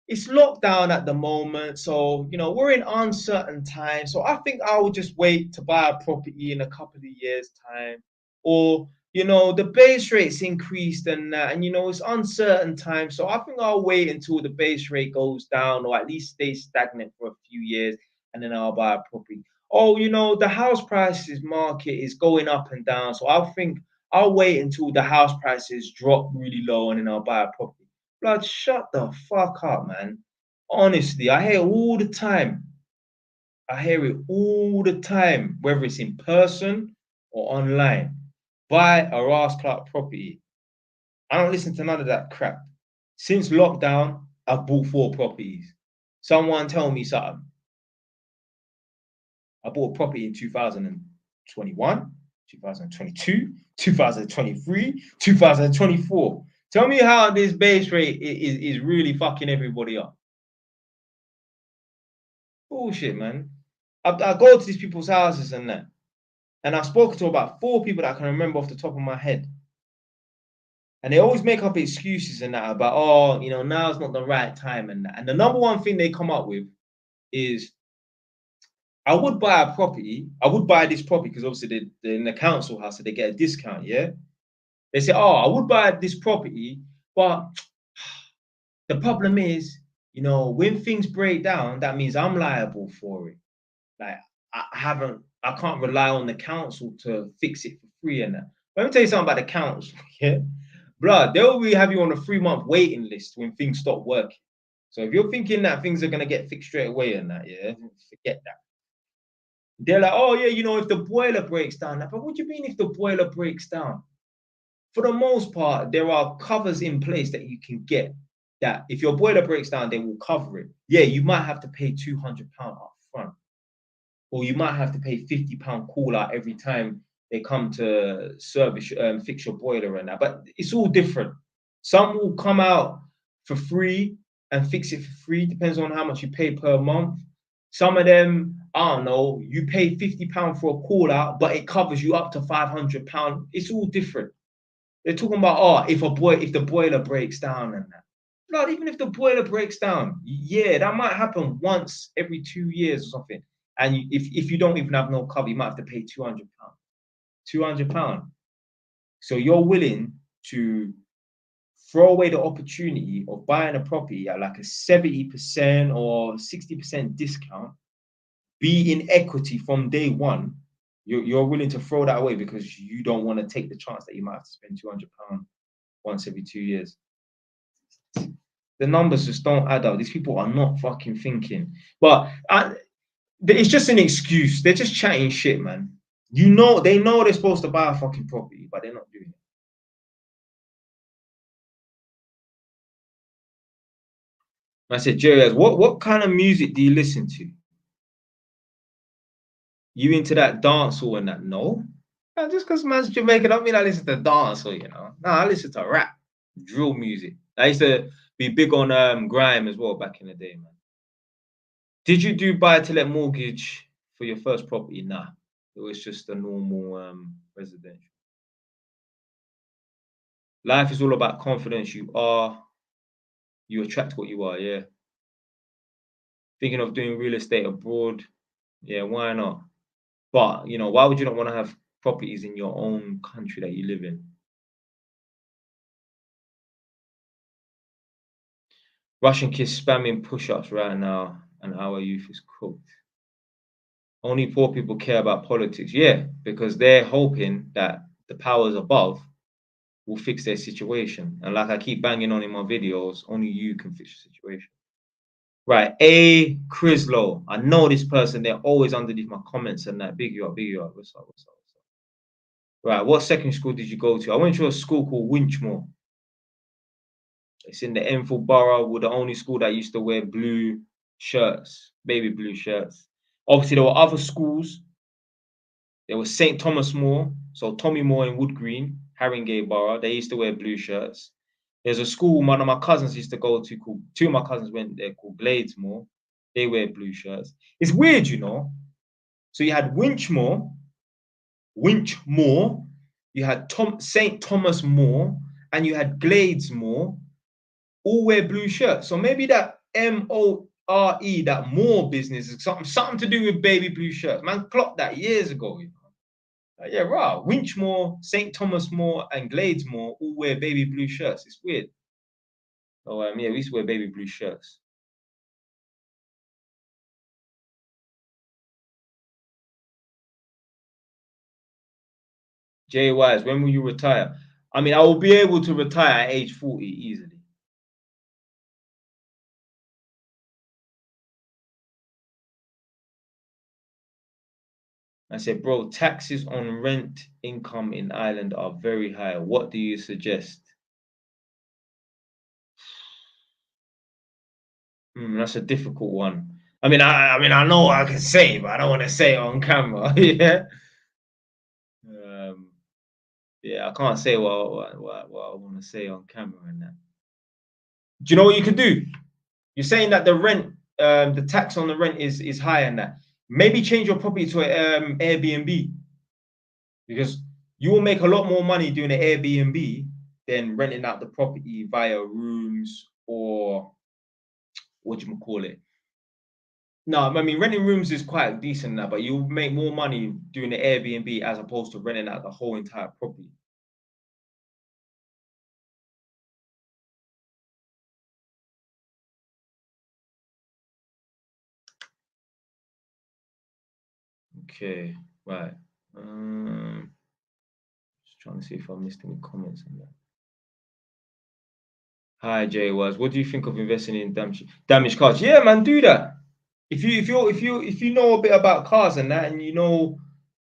A: it's lockdown at the moment, so you know we're in uncertain times. So I think I will just wait to buy a property in a couple of years' time, or you know the base rate's increased and you know it's uncertain time. So I think I'll wait until the base rate goes down or at least stays stagnant for a few years, and then I'll buy a property. Oh, you know the house prices market is going up and down, so I think I'll wait until the house prices drop really low and then I'll buy a property. Blood, shut the fuck up, man. Honestly, I hear it all the time. I hear it all the time, whether it's in person or online. Buy a Ras Clark property. I don't listen to none of that crap. Since lockdown, I've bought 4 properties. Someone tell me something. I bought a property in 2021, 2022, 2023, 2024. Tell me how this base rate is really fucking everybody up. Bullshit, man. I go to these people's houses and that, and I've spoken to about 4 people that I can remember off the top of my head. And they always make up excuses and that about, oh, you know, now's not the right time and that. And the number one thing they come up with is, I would buy a property. I would buy this property because obviously they're in the council house, so they get a discount, yeah? They say, oh, I would buy this property, but The problem is, you know, when things break down, that means I'm liable for it. Like I can't rely on the council to fix it for free and that. Let me tell you something about the council, yeah? Blood, they'll really have you on a 3-month waiting list when things stop working. So if you're thinking that things are gonna get fixed straight away and that, yeah, forget that. They're like, oh yeah, you know, if the boiler breaks down. But what do you mean if the boiler breaks down? For the most part, there are covers in place that you can get that if your boiler breaks down, they will cover it. Yeah, you might have to pay £200 up front, or you might have to pay £50 call out every time they come to service, fix your boiler and that. But it's all different. Some will come out for free and fix it for free, depends on how much you pay per month. Some of them, I don't know, you pay £50 for a call out, but it covers you up to £500. It's all different. They're talking about, oh, if the boiler breaks down and that. Blood, even if the boiler breaks down, yeah, that might happen once every 2 years or something. And if you don't even have no cover, you might have to pay £200. £200. So you're willing to throw away the opportunity of buying a property at like a 70% or 60% discount, be in equity from day one. You're willing to throw that away because you don't want to take the chance that you might have to spend £200 once every 2 years. The numbers just don't add up. These people are not fucking thinking. But it's just an excuse. They're just chatting shit, man. You know, they know they're supposed to buy a fucking property, but they're not doing it. I said, Jerry, what kind of music do you listen to? You into that dancehall and that? No. Just because man's Jamaican, don't mean I listen to dancehall, you know. No, I listen to rap, drill music. I used to be big on grime as well back in the day, man. Did you do buy to let mortgage for your first property? Nah. It was just a normal residential. Life is all about confidence. You attract what you are, yeah. Thinking of doing real estate abroad, yeah, why not? But you know, why would you not want to have properties in your own country that you live in? Russian kids spamming push-ups right now, and our youth is cooked. Only poor people care about politics, yeah, because they're hoping that the powers above will fix their situation. And like I keep banging on in my videos, only you can fix your situation. Right, A Crislow. I know this person. They're always underneath my comments and that. Big you up, big you up. What's up? What's up? What's up? Right, what secondary school did you go to? I went to a school called Winchmore. It's in the Enfield borough. We're the only school that used to wear blue shirts, baby blue shirts. Obviously, there were other schools. There was St. Thomas More, so Tommy Moore in Wood Green, Haringey borough. They used to wear blue shirts. There's a school one of my cousins used to go to called, two of my cousins went there called Gladesmore. They wear blue shirts. It's weird, you know. So you had Winchmore, you had St. Thomas More, and you had Gladesmore, all wear blue shirts. So maybe that MORE, that More business is something to do with baby blue shirts. Man, clocked that years ago, you know. Yeah, right. Winchmore, St. Thomas More, and Gladesmore all wear baby blue shirts. It's weird. Oh, yeah, we used to wear baby blue shirts. Jay Wise, when will you retire? I mean, I will be able to retire at age 40 easily. I said, bro, taxes on rent income in Ireland are very high. What do you suggest? That's a difficult one. I know what I can say, but I don't want to say it on camera. Yeah. Um, yeah, I can't say what I want to say on camera and that. Do you know what you could do? You're saying that the rent, the tax on the rent is high and that. Maybe change your property to an Airbnb, because you will make a lot more money doing an Airbnb than renting out the property via rooms or what do you call it? No, I mean renting rooms is quite decent now, but you'll make more money doing the Airbnb as opposed to renting out the whole entire property. Okay, right. Just trying to see if I missed any comments on that. Hi, Jay was. What do you think of investing in damaged cars? Yeah, man, do that. If you know a bit about cars and that, and you know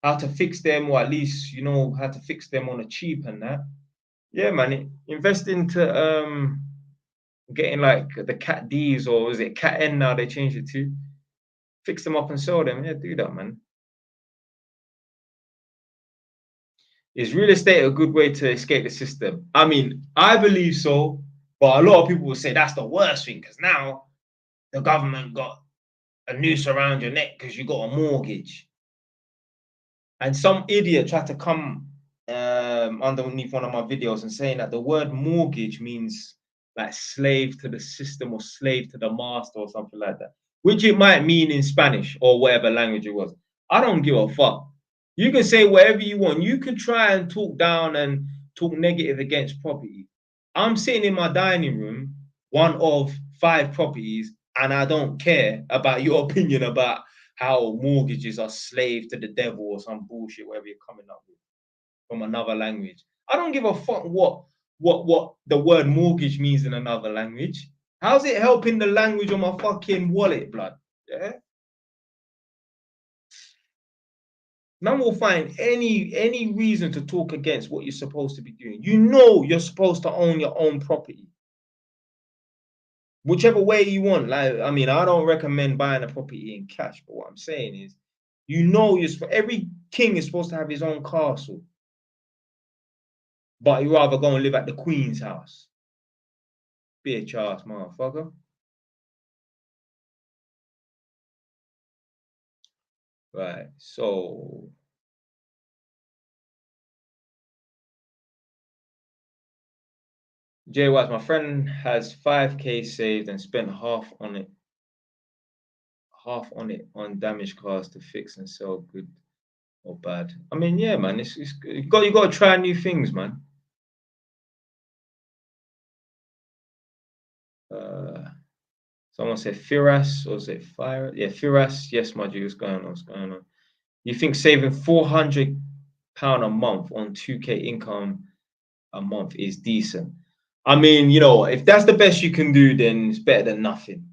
A: how to fix them, or at least you know how to fix them on a cheap and that. Yeah, man, invest into getting like the Cat D's, or is it Cat N now they changed it to? Fix them up and sell them. Yeah, do that, man. Is real estate a good way to escape the system? I mean, I believe so, but a lot of people will say that's the worst thing because now the government got a noose around your neck because you got a mortgage. And some idiot tried to come underneath one of my videos and saying that the word mortgage means like slave to the system or slave to the master or something like that, which it might mean in Spanish or whatever language it was. I don't give a fuck. You can say whatever you want. You can try and talk down and talk negative against property. I'm sitting in my dining room, one of 5 properties, and I don't care about your opinion about how mortgages are slave to the devil or some bullshit, whatever you're coming up with from another language. I don't give a fuck what the word mortgage means in another language. How's it helping the language on my fucking wallet, blood? Yeah. None will find any reason to talk against what you're supposed to be doing. You know you're supposed to own your own property. Whichever way you want. Like, I mean, I don't recommend buying a property in cash, but what I'm saying is, you know, every king is supposed to have his own castle, but you rather go and live at the Queen's house. Bitch ass motherfucker. Right. So Jay Wise, my friend has 5K saved and spent half on it on damaged cars to fix and sell good or bad. I mean, yeah, man, it's you got to try new things, man. Uh, Someone said Firas, or is it Fire? Yeah, Firas. Yes, my G, what's going on? What's going on? You think saving £400 a month on 2K income a month is decent? I mean, you know, if that's the best you can do, then it's better than nothing.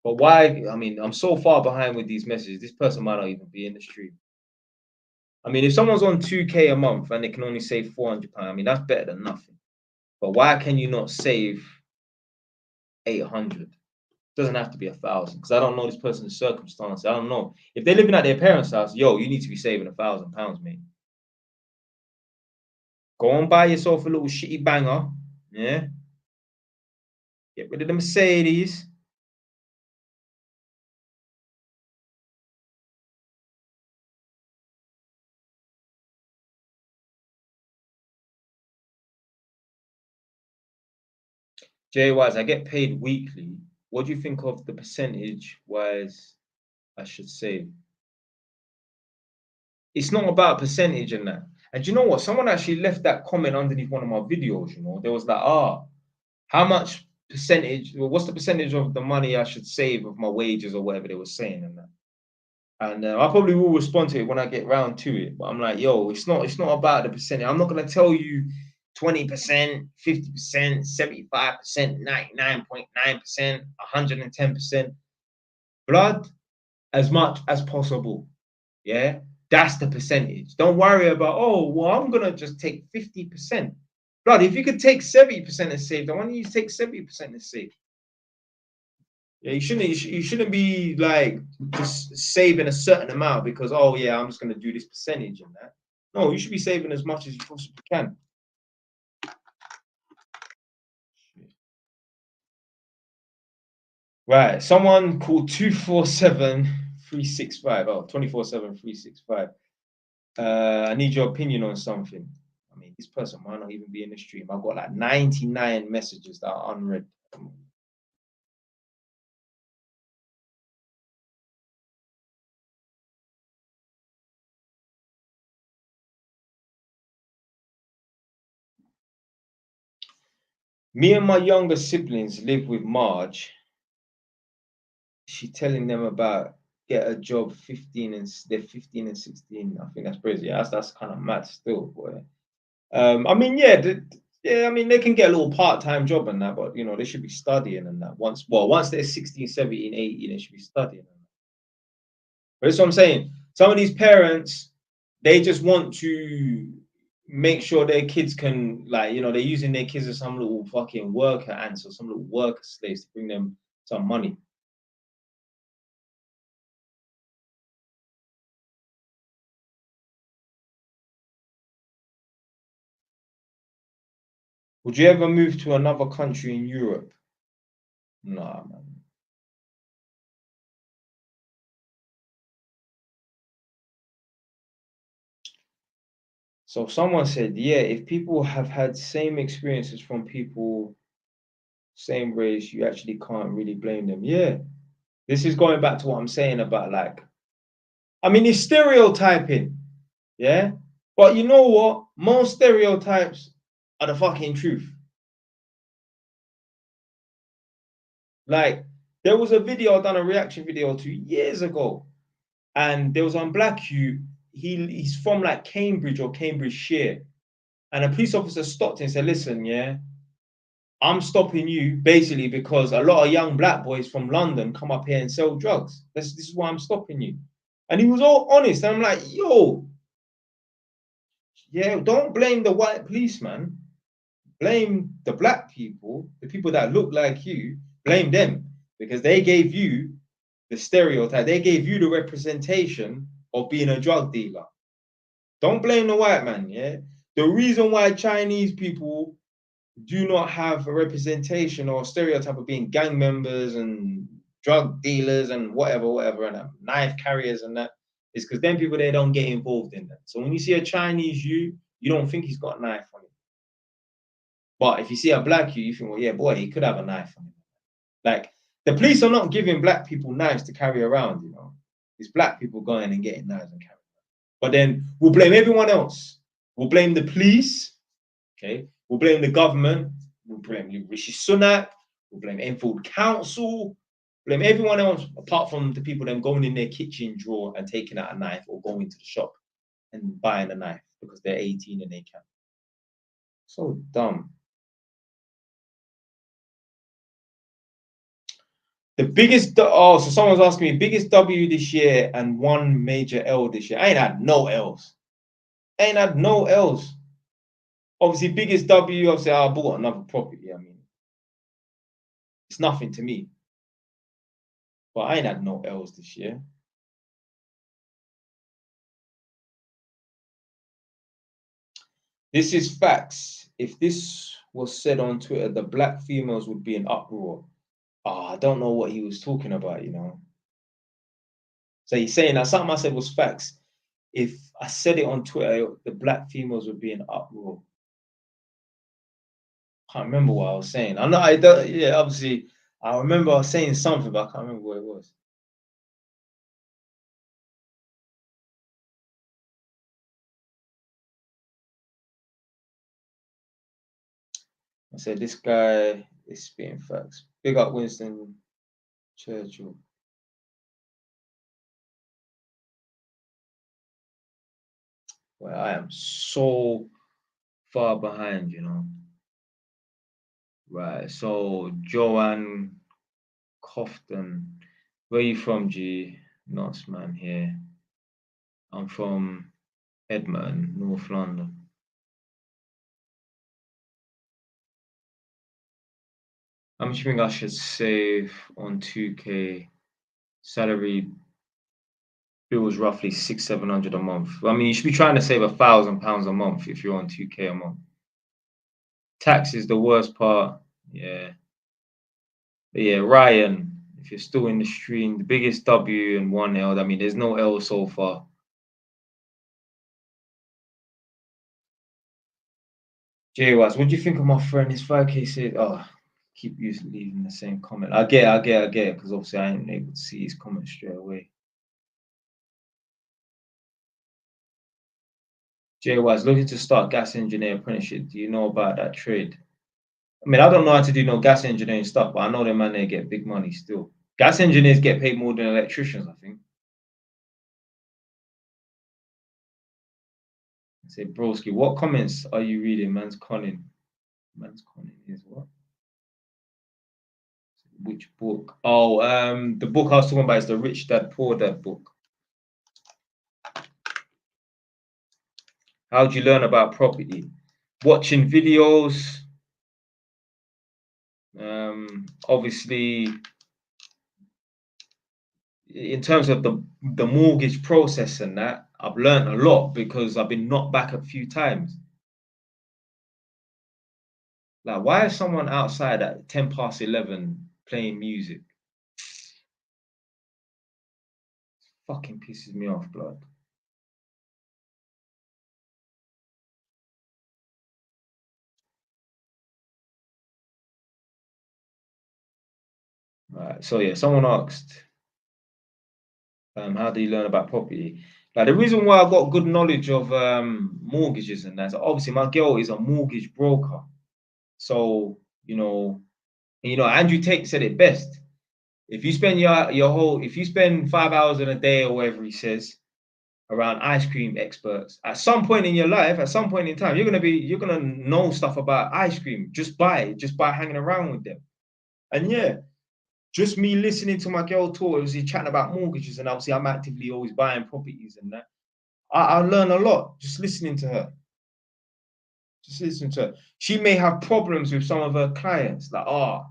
A: But why? I mean, I'm so far behind with these messages. This person might not even be in the stream. I mean, if someone's on 2K a month and they can only save £400, I mean, that's better than nothing. But why can you not save 800? Doesn't have to be 1,000 because I don't know this person's circumstance. I don't know if they're living at their parents' house. Yo, you need to be saving £1,000, mate. Go and buy yourself a little shitty banger. Yeah, get rid of the Mercedes. Jay Wise, I get paid weekly. What do you think of the percentage wise I should save? It's not about percentage and that. And do you know what? Someone actually left that comment underneath one of my videos. You know, there was like, how much percentage? Well, what's the percentage of the money I should save of my wages or whatever they were saying and that. And I probably will respond to it when I get round to it. But I'm like, yo, it's not about the percentage. I'm not gonna tell you 20%, 50%, 75%, 99.9%, 110%. Blood, as much as possible. Yeah, that's the percentage. Don't worry about, oh, well, I'm gonna just take 50%. Blood, if you could take 70% and save, then why don't you take 70% and save? Yeah, you shouldn't be like just saving a certain amount because, oh yeah, I'm just gonna do this percentage and that. No, you should be saving as much as you possibly can. Right, someone called 247-365. Oh, 24/7-365. I need your opinion on something. I mean, this person might not even be in the stream. I've got like 99 messages that are unread. Me and my younger siblings live with Marge. She telling them about get a job 15 and they're 15 and 16. I think that's crazy. That's kind of mad still, boy. I mean, yeah, I mean, they can get a little part-time job and that, but you know, they should be studying and that. Once they're 16, 17, 18, they should be studying. But that's what I'm saying. Some of these parents, they just want to make sure their kids can, like, you know, they're using their kids as some little fucking worker ants or some little worker slaves to bring them some money. Would you ever move to another country in Europe? Nah, man. So someone said, yeah, if people have had same experiences from people, same race, you actually can't really blame them. Yeah. This is going back to what I'm saying about, like, I mean, it's stereotyping. Yeah. But you know what? Most stereotypes are the fucking truth. Like, there was a video, I done a reaction video 2 years ago, and there was one black youth. He's from like Cambridge or Cambridgeshire. And a police officer stopped him and said, listen, yeah, I'm stopping you basically because a lot of young black boys from London come up here and sell drugs. This is why I'm stopping you. And he was all honest. And I'm like, yo, yeah, don't blame the white policeman. Blame the black people, the people that look like you, blame them because they gave you the stereotype. They gave you the representation of being a drug dealer. Don't blame the white man, yeah? The reason why Chinese people do not have a representation or stereotype of being gang members and drug dealers and whatever, and knife carriers and that is because then people, they don't get involved in that. So when you see a Chinese you don't think he's got a knife on him. But if you see a black you think, well, yeah, boy, he could have a knife on him. Like, the police are not giving black people knives to carry around, you know. It's black people going and getting knives and carrying. But then we'll blame everyone else. We'll blame the police, okay? We'll blame the government. We'll blame Rishi Sunak. We'll blame Enfield Council. Blame everyone else apart from the people then going in their kitchen drawer and taking out a knife or going to the shop and buying a knife because they're 18 and they can. So dumb. The biggest, so someone's asking me, biggest W this year and one major L this year. I ain't had no L's. Ain't had no L's. Obviously, biggest W, obviously, I bought another property. I mean, it's nothing to me. But I ain't had no L's this year. This is facts. If this was said on Twitter, the black females would be in uproar. I don't know what he was talking about, you know. So he's saying that something I said was facts. If I said it on Twitter, the black females would be in uproar. Can't remember what I was saying. I know I don't. Yeah, obviously, I remember I was saying something, but I can't remember what it was. I said this guy is spitting facts. Big up Winston Churchill. Well, I am so far behind, you know. Right. So Joanne Cofton, where you from, G? Nuts, man. Here. I'm from Edmonton, North London. How much do you think I should save on 2K salary? Bills roughly 600-700 a month. I mean, you should be trying to save £1,000 a month if you're on 2K a month. Tax is the worst part. Yeah. But yeah, Ryan, if you're still in the stream, the biggest W and one L. I mean, there's no L so far. Jay Watts, what do you think of my friend? His 5K said, keep leaving the same comment. I get it, because obviously I ain't able to see his comment straight away. Jay Watts, looking to start gas engineer apprenticeship. Do you know about that trade? I mean, I don't know how to do no gas engineering stuff, but I know them man, they get big money still. Gas engineers get paid more than electricians, I think. Say, broski, what comments are you reading? Man's conning. Man's conning is what? Which book? Oh, the book I was talking about is the Rich Dad Poor Dad book. How do you learn about property? Watching videos. Obviously, in terms of the mortgage process and that, I've learned a lot because I've been knocked back a few times. Like, why is someone outside at 11:10 playing music? Fucking pisses me off, blood. Right. So yeah, someone asked, how do you learn about property? Like, the reason why I got good knowledge of mortgages and that, so obviously my girl is a mortgage broker. So, Andrew Tate said it best. If you spend if you spend 5 hours in a day or whatever he says around ice cream experts, at some point in your life, at some point in time, you're gonna know stuff about ice cream just by hanging around with them. And yeah, just me listening to my girl talk, obviously chatting about mortgages, and obviously I'm actively always buying properties and that. I learn a lot just listening to her. Just listening to her. She may have problems with some of her clients, like,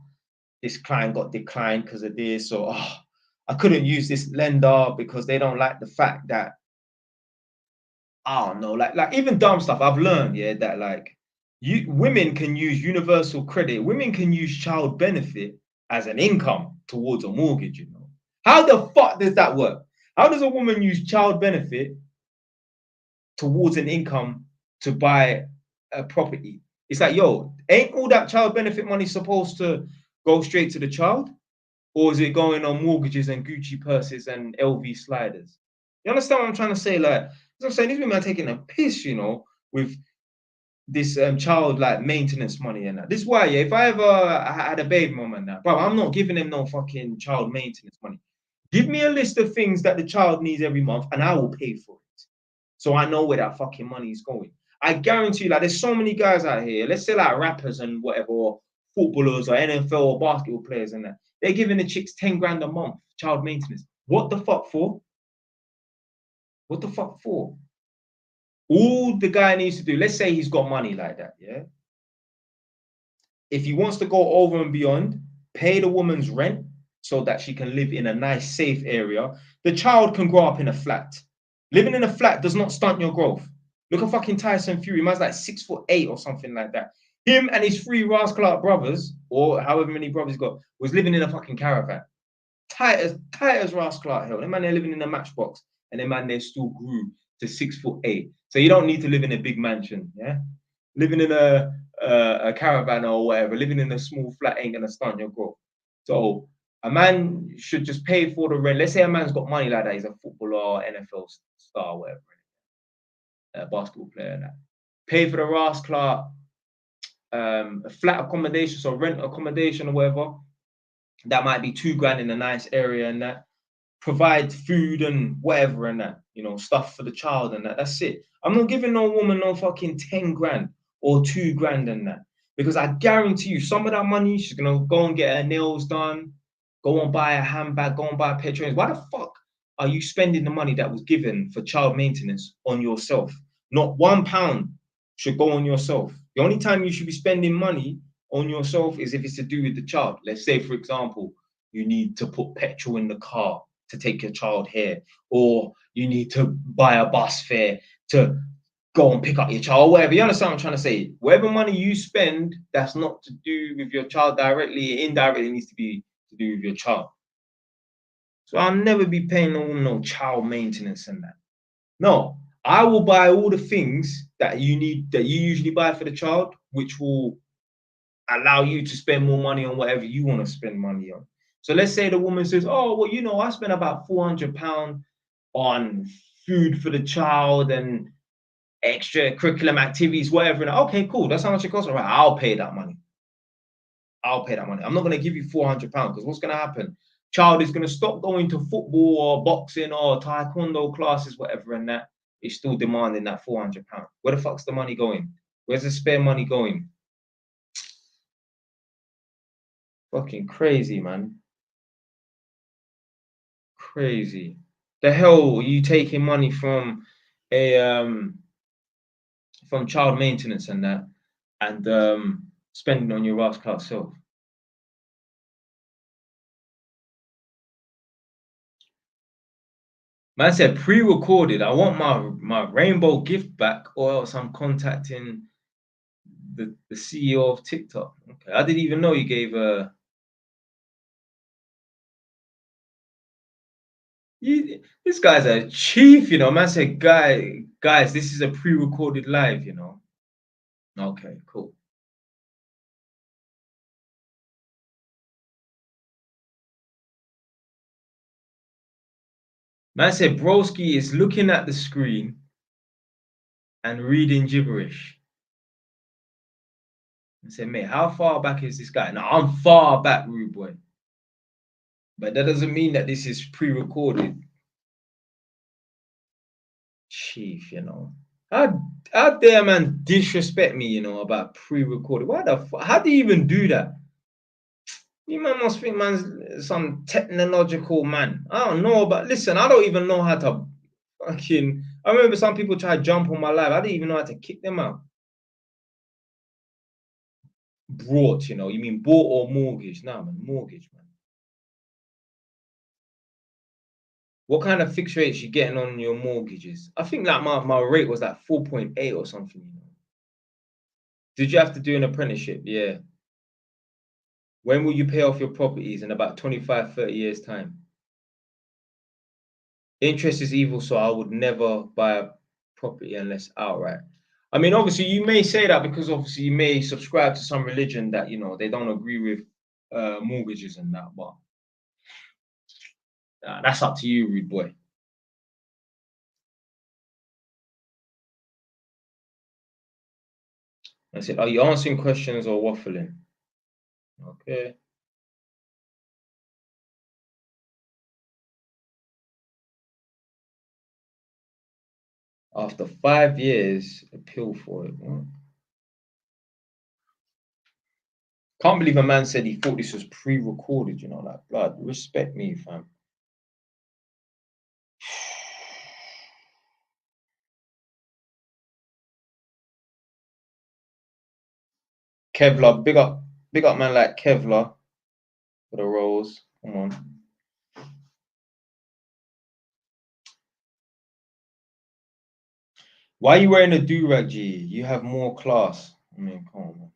A: this client got declined because of this, or I couldn't use this lender because they don't like the fact that, I don't know, like even dumb stuff. I've learned, yeah, that like women can use universal credit, women can use child benefit as an income towards a mortgage, you know. How the fuck does that work? How does a woman use child benefit towards an income to buy a property? It's like, yo, ain't all that child benefit money supposed to go straight to the child? Or is it going on mortgages and Gucci purses and LV sliders? You understand what I'm trying to say? Like, as I'm saying, these women are taking a piss, with this child like maintenance money and that. This is why, yeah, if I ever had a baby mom and that, bro, I'm not giving them no fucking child maintenance money. Give me a list of things that the child needs every month, and I will pay for it. So I know where that fucking money is going. I guarantee you, like, there's so many guys out here, let's say like rappers and whatever, or footballers or NFL or basketball players and that. They're giving the chicks 10 grand a month, child maintenance. What the fuck for? What the fuck for? All the guy needs to do, let's say he's got money like that, yeah? If he wants to go over and beyond, pay the woman's rent so that she can live in a nice, safe area. The child can grow up in a flat. Living in a flat does not stunt your growth. Look at fucking Tyson Fury. Man's like 6'8" or something like that. Him and his three Ras Clark brothers, or however many brothers he got, was living in a fucking caravan. Tight as Ras Clark Hill. Them man, they're living in a matchbox, and them man, they still grew to 6'8". So you don't need to live in a big mansion, yeah? Living in a caravan or whatever, living in a small flat ain't gonna stunt your growth. So a man should just pay for the rent. Let's say a man's got money like that, he's a footballer, NFL star, whatever, a basketball player, and that. Pay for the Ras Clark flat accommodation, so rent accommodation or whatever. That might be 2 grand in a nice area and that. Provide food and whatever and that, stuff for the child and that. That's it. I'm not giving no woman no fucking 10 grand or 2 grand and that. Because I guarantee you, some of that money, she's gonna go and get her nails done, go and buy a handbag, go and buy a pair of trainers. Why the fuck are you spending the money that was given for child maintenance on yourself? Not £1 should go on yourself. The only time you should be spending money on yourself is if it's to do with the child. Let's say, for example, you need to put petrol in the car to take your child here, or you need to buy a bus fare to go and pick up your child, or whatever. You understand what I'm trying to say? Whatever money you spend that's not to do with your child directly, indirectly needs to be to do with your child. So I'll never be paying no child maintenance and that. No, I will buy all the things that you need, that you usually buy for the child, which will allow you to spend more money on whatever you want to spend money on. So let's say the woman says, oh, well, I spent about £400 on food for the child and extra curriculum activities, whatever. And okay, cool. That's how much it costs. All right, I'll pay that money. I'll pay that money. I'm not going to give you £400 because what's going to happen? Child is going to stop going to football or boxing or taekwondo classes, whatever, and that. You're still demanding that £400. Where the fuck's the money going? Where's the spare money going? Fucking crazy, man. Crazy. The hell are you taking money from a from child maintenance and that, and spending on your rascal self? Man said pre-recorded. I want my rainbow gift back, or else I'm contacting the CEO of TikTok. Okay, I didn't even know you gave this guy's a chief, you know. Man said, guys, this is a pre-recorded live, you know. Okay, cool. Man said Broski is looking at the screen and reading gibberish. I said, mate, how far back is this guy? Now, I'm far back, rude boy. But that doesn't mean that this is pre-recorded. Chief, you know. How dare man disrespect me, you know, about pre-recorded? Why the fuck? How do you even do that? You man must think man's some technological man. I don't know, but listen, I don't even know how to fucking. I remember some people try to jump on my live. I didn't even know how to kick them out. Brought, you know. You mean bought or mortgage? Nah, man, mortgage, man. What kind of fixed rates you getting on your mortgages? I think like my rate was like 4.8 or something, you know. Did you have to do an apprenticeship? Yeah. When will you pay off your properties? In about 25, 30 years' time. Interest is evil, so I would never buy a property unless outright. I mean, obviously, you may say that because obviously you may subscribe to some religion that, you know, they don't agree with mortgages and that, but that's up to you, rude boy. I said, are you answering questions or waffling? Okay. After 5 years, appeal for it. What? Can't believe a man said he thought this was pre-recorded, you know, like, blood, respect me, fam. Kevlar, big up man like Kevlar for the rolls. Come on. Why are you wearing a do-rag, G? You have more class. I mean, come on, man.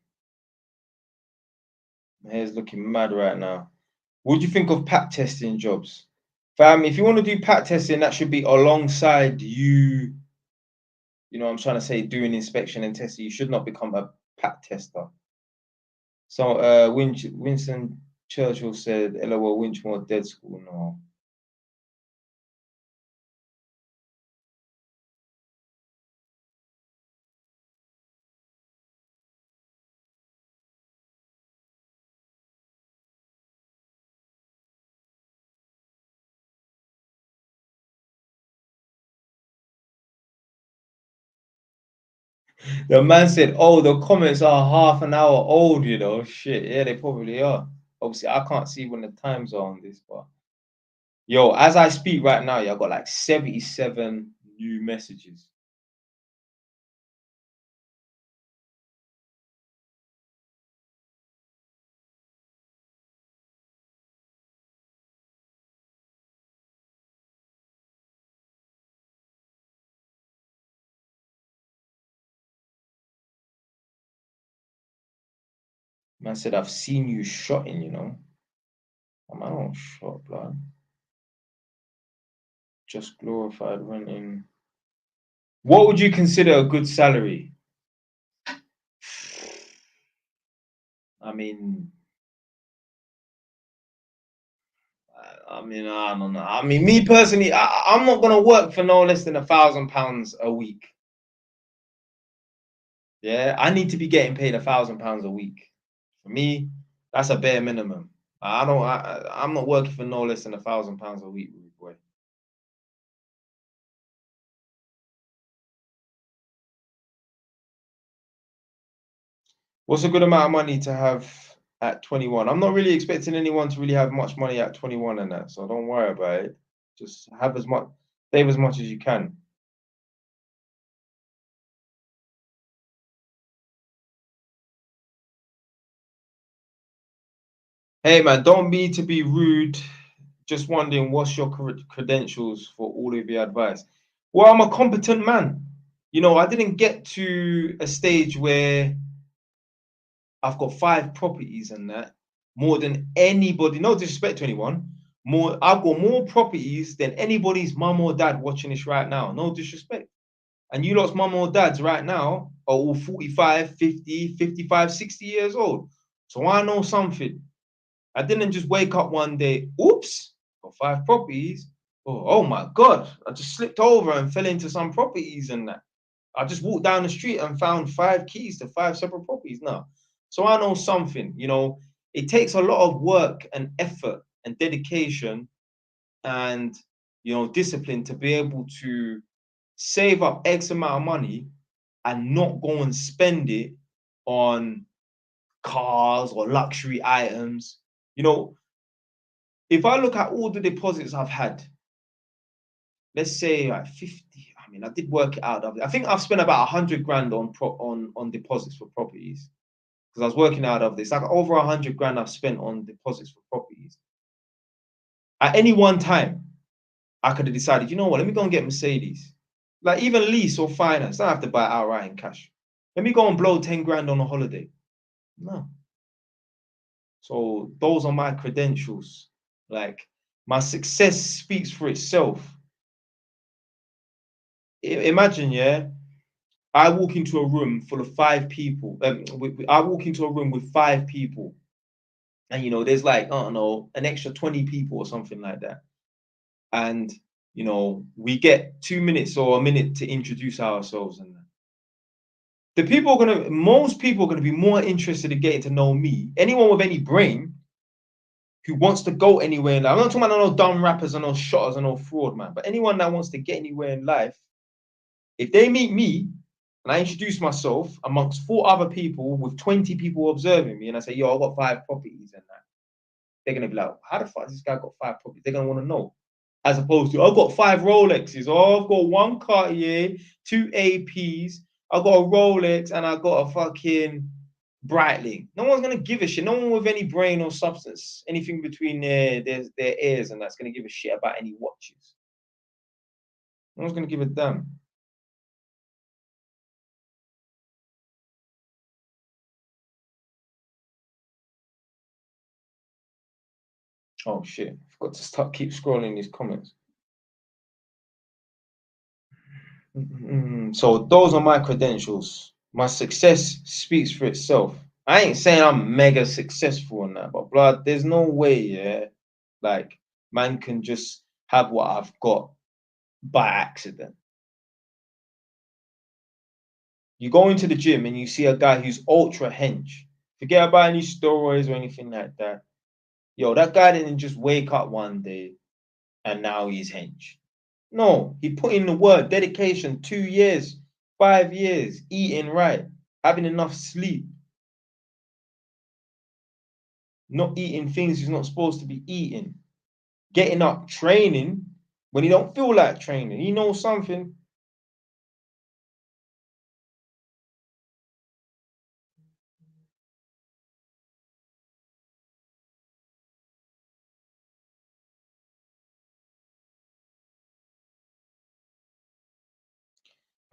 A: My hair's looking mad right now. What do you think of pat testing jobs? Fam, if you want to do pat testing, that should be alongside you. You know, I'm trying to say doing inspection and testing. You should not become a pat tester. So Winston Churchill said, LOL, Winchmore dead school. No. The man said, oh, the comments are half an hour old, you know. Shit, yeah, they probably are. Obviously, I can't see when the times are on this, but yo, as I speak right now, yeah, I got like 77 new messages. Man said, I've seen you shotting, you know. I don't shot, blood. Just glorified renting. What would you consider a good salary? I mean, I don't know. I mean, me personally, I'm not gonna work for no less than £1,000 a week. Yeah, I need to be getting paid £1,000 a week. For me, that's a bare minimum. I'm not working for no less than £1,000 a week, boy. What's a good amount of money to have at 21? I'm not really expecting anyone to really have much money at 21 and that, so don't worry about it. Just have as much, save as much as you can. Hey man, don't mean to be rude. Just wondering, what's your credentials for all of your advice? Well, I'm a competent man. You know, I didn't get to a stage where I've got 5 properties and that, more than anybody. No disrespect to anyone. I've got more properties than anybody's mum or dad watching this right now. No disrespect. And you lot's mum or dads right now are all 45, 50, 55, 60 years old. So I know something. I didn't just wake up one day, oops, got 5 properties. Oh my God, I just slipped over and fell into some properties and that. I just walked down the street and found 5 keys to 5 separate properties now. So I know something, you know, it takes a lot of work and effort and dedication and, you know, discipline to be able to save up X amount of money and not go and spend it on cars or luxury items. You know, if I look at all the deposits I've had, let's say like 50. I mean, I did work it out. I think I've spent about 100 grand on deposits for properties because I was working out of this. Like over 100 grand I've spent on deposits for properties. At any one time, I could have decided, you know what, let me go and get Mercedes. Like even lease or finance, I don't have to buy it outright in cash. Let me go and blow 10 grand on a holiday. No. So those are my credentials. Like my success speaks for itself. Imagine, yeah, I walk into a room full of 5 people. I walk into a room with 5 people, and you know, there's like, I don't know, an extra 20 people or something like that. And you know, we get 2 minutes or a minute to introduce ourselves, and most people are gonna be more interested in getting to know me. Anyone with any brain who wants to go anywhere in life. I'm not talking about no dumb rappers and no shotters and no fraud, man. But anyone that wants to get anywhere in life, if they meet me and I introduce myself amongst 4 other people with 20 people observing me, and I say, yo, I got 5 properties and that, they're gonna be like, how the fuck has this guy got 5 properties? They're gonna want to know. As opposed to, I've got 5 Rolexes, or I've got 1 Cartier, 2 APs, I've got a Rolex, and I've got a fucking Breitling. No one's gonna give a shit. No one with any brain or substance, anything between their ears, and that's gonna give a shit about any watches. No one's gonna give a damn. Oh shit! I forgot to keep scrolling these comments. So those are my credentials. My success speaks for itself. I ain't saying I'm mega successful in that, but blood, there's no way, yeah, like man can just have what I've got by accident. You go into the gym and you see a guy who's ultra hench. Forget about any steroids or anything like that. Yo, that guy didn't just wake up one day and now he's hench. No, he put in the work, dedication, 2 years, 5 years, eating right, having enough sleep, not eating things he's not supposed to be eating, getting up, training when he don't feel like training. He knows something.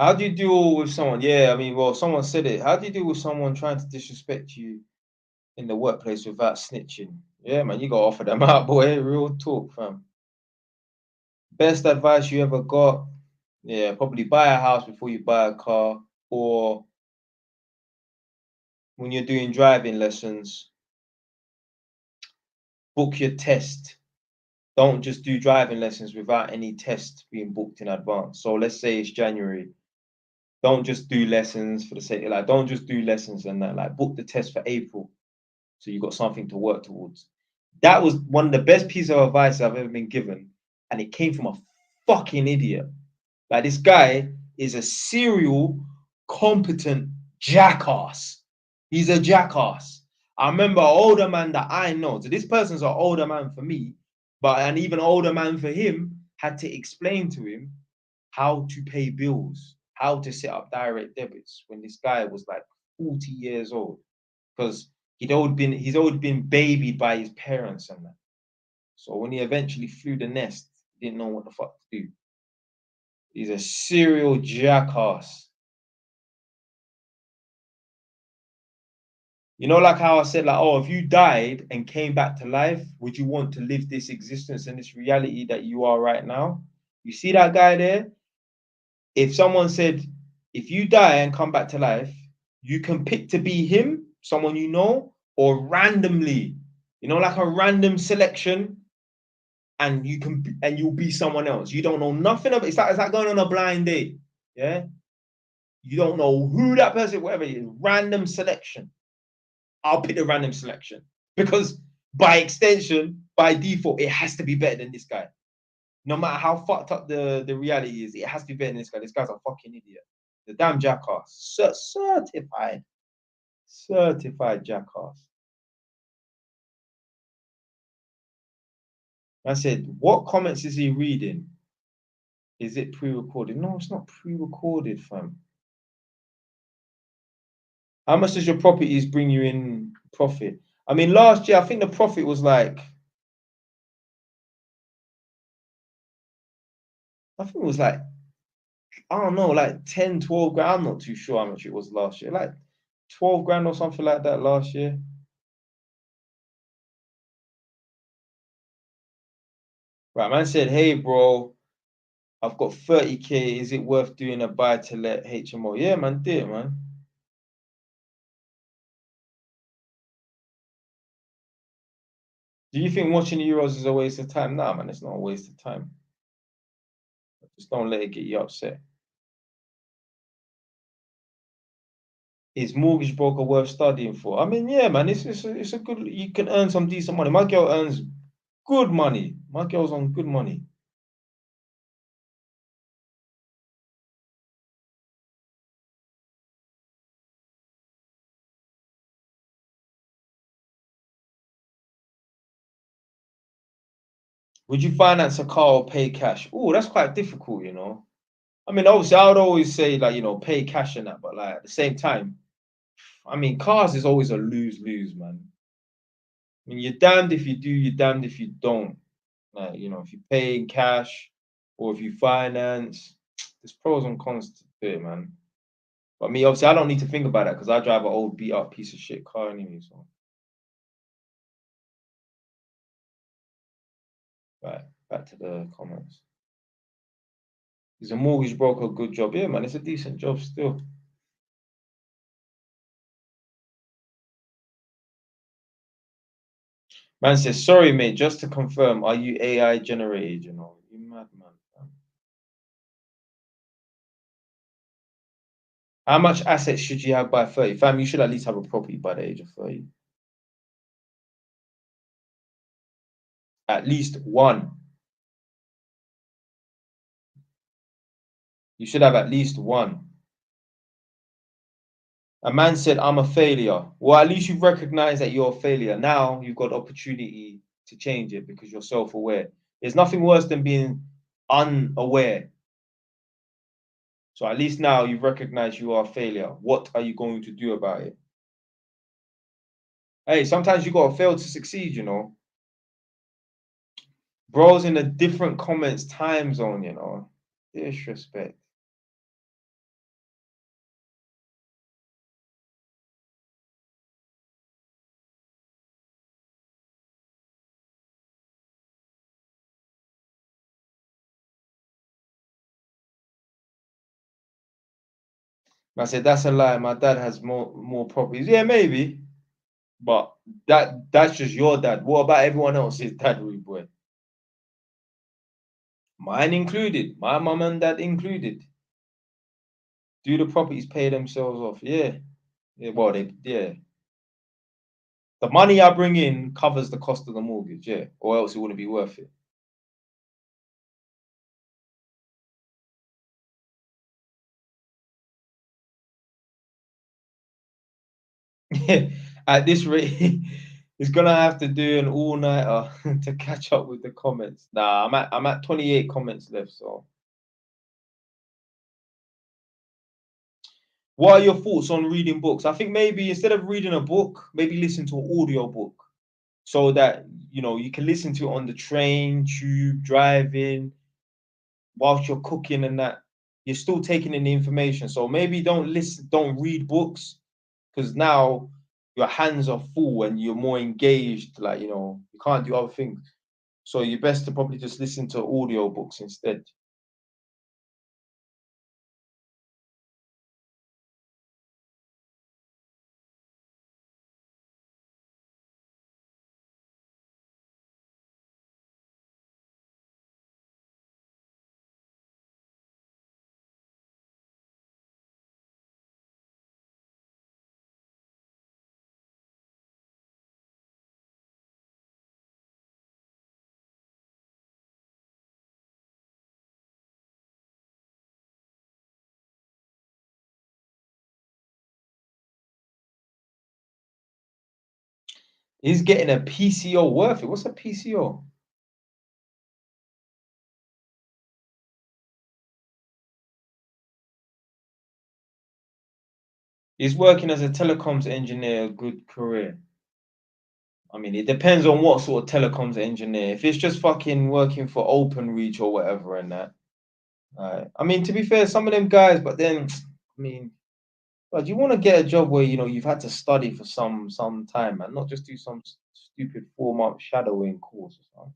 A: How do you deal with someone? Yeah, I mean, well, someone said it. How do you deal with someone trying to disrespect you in the workplace without snitching? Yeah, man, you gotta offer them out, boy. Real talk, fam. Best advice you ever got? Yeah, probably buy a house before you buy a car, or when you're doing driving lessons, book your test. Don't just do driving lessons without any test being booked in advance. So let's say it's January. Don't just do lessons for the sake of, like, don't just do lessons and that. Like, book the test for April, so you got something to work towards. That was one of the best pieces of advice I've ever been given, and it came from a fucking idiot. Like, this guy is a serial competent jackass. He's a jackass. I remember an older man that I know. So this person's an older man for me, but an even older man for him had to explain to him how to pay bills, how to set up direct debits when this guy was like 40 years old. Because he's always been babied by his parents and that. So when he eventually flew the nest, he didn't know what the fuck to do. He's a serial jackass. You know, like how I said, like, oh, if you died and came back to life, would you want to live this existence and this reality that you are right now? You see that guy there? If someone said, if you die and come back to life, you can pick to be him, someone you know, or randomly, you know, like a random selection, and you'll be someone else. You don't know nothing of it. It's like going on a blind date. Yeah. You don't know who that person, whatever it is, random selection. I'll pick the random selection because by extension, by default, it has to be better than this guy. No matter how fucked up the reality is, it has to be better than this guy. This guy's a fucking idiot. The damn jackass. Certified jackass. I said, what comments is he reading? Is it pre-recorded? No, it's not pre-recorded, fam. How much does your properties bring you in profit? I mean, last year, I think the profit was like, I think it was like, I don't know, like 10, 12 grand. I'm not too sure how much it was last year. Like 12 grand or something like that last year. Right, man said, hey, bro, I've got 30K. Is it worth doing a buy to let HMO? Yeah, man, do it, man. Do you think watching the Euros is a waste of time? Nah, man, it's not a waste of time. Just don't let it get you upset. Is mortgage broker worth studying for? I mean, yeah, man, it's a good. You can earn some decent money. My girl earns good money. My girl's on good money. Would you finance a car or pay cash? Oh, that's quite difficult, you know. I mean, obviously, I would always say like, you know, pay cash and that, but like at the same time, I mean, cars is always a lose-lose, man. I mean, you're damned if you do, you're damned if you don't. Like, you know, if you pay in cash or if you finance, there's pros and cons to it, man. But me, obviously, I don't need to think about that because I drive an old beat up piece of shit car anyway. So, right, back to the comments. Is a mortgage broker a good job? Yeah, man, it's a decent job still. Man says, sorry, mate, just to confirm, are you AI generated? You know, you mad, man. How much assets should you have by 30? Fam, you should at least have a property by the age of 30. At least one. You should have at least one. A man said, I'm a failure. Well, at least you've recognized that you're a failure. Now you've got opportunity to change it because you're self-aware. There's nothing worse than being unaware. So at least now you've recognized you are a failure. What are you going to do about it? Hey, sometimes you gotta fail to succeed, you know. Bro's in a different comments time zone, you know. Disrespect. I said, that's a lie. My dad has more properties. Yeah, maybe. But that's just your dad. What about everyone else's dad, rude boy? Mine included. My mum and dad included. Do the properties pay themselves off? Yeah. Yeah, well, yeah. The money I bring in covers the cost of the mortgage, yeah. Or else it wouldn't be worth it. At this rate, he's gonna have to do an all-nighter to catch up with the comments. Nah, I'm at 28 comments left. So, what are your thoughts on reading books? I think maybe instead of reading a book, maybe listen to an audio book so that you can listen to it on the train, tube, driving, whilst you're cooking and that. You're still taking in the information. So maybe don't read books because now your hands are full and you're more engaged. Like, you can't do other things. So you're best to probably just listen to audio books instead. Is getting a PCO worth it? What's a PCO? Is working as a telecoms engineer a good career? I mean, it depends on what sort of telecoms engineer. If it's just fucking working for OpenReach or whatever and that. I mean, to be fair, some of them guys, but then, I mean, but you want to get a job where you've had to study for some time and not just do some stupid 4 month shadowing course or something.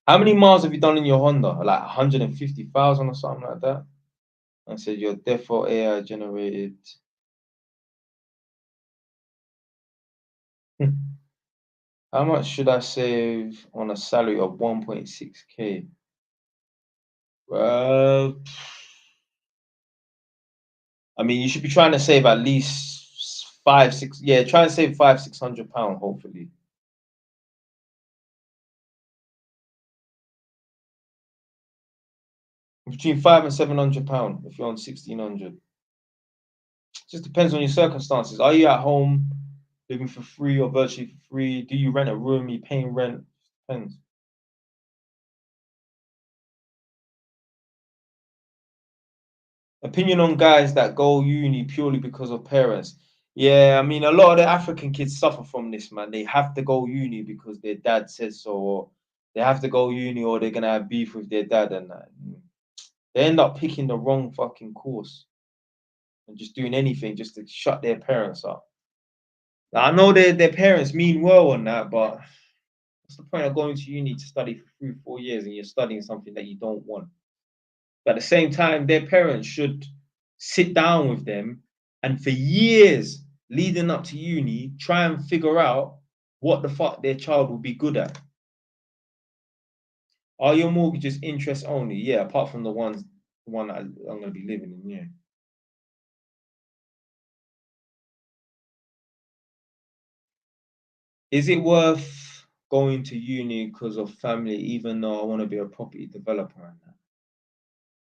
A: How many miles have you done in your Honda? Like 150,000 or something like that? I said your default AI generated. How much should I save on a salary of 1.6K? Well, I mean, you should be trying to save at least five, six. Yeah, try and save 500-600 pounds, hopefully. Between 500 and 700 pounds if you're on 1,600. Just depends on your circumstances. Are you at home living for free or virtually for free? Do you rent a room? Are you paying rent? Depends. Opinion on guys that go uni purely because of parents. Yeah, I mean, a lot of the African kids suffer from this, man. They have to go uni because their dad says so, or they have to go uni, or they're gonna have beef with their dad, and that. They end up picking the wrong fucking course and just doing anything just to shut their parents up. Now, I know their parents mean well on that, but what's the point of going to uni to study for 3, 4 years and you're studying something that you don't want? But at the same time, their parents should sit down with them and for years leading up to uni, try and figure out what the fuck their child will be good at. Are your mortgages interest only? Yeah, apart from the one that I'm going to be living in. Yeah. Is it worth going to uni because of family, even though I want to be a property developer and that?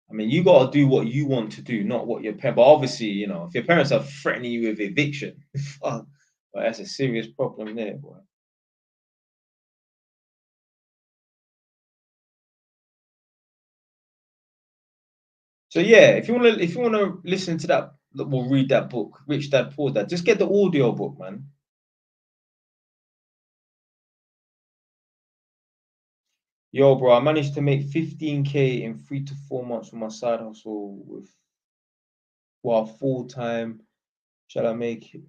A: I mean, you got to do what you want to do, not what your parents. But obviously, if your parents are threatening you with eviction, fuck, well, that's a serious problem there, boy. So yeah, if you wanna listen to that, we'll read that book, Rich Dad Poor Dad. Just get the audio book, man. Yo, bro, I managed to make 15K in 3 to 4 months from my side hustle while full time. Shall I make it?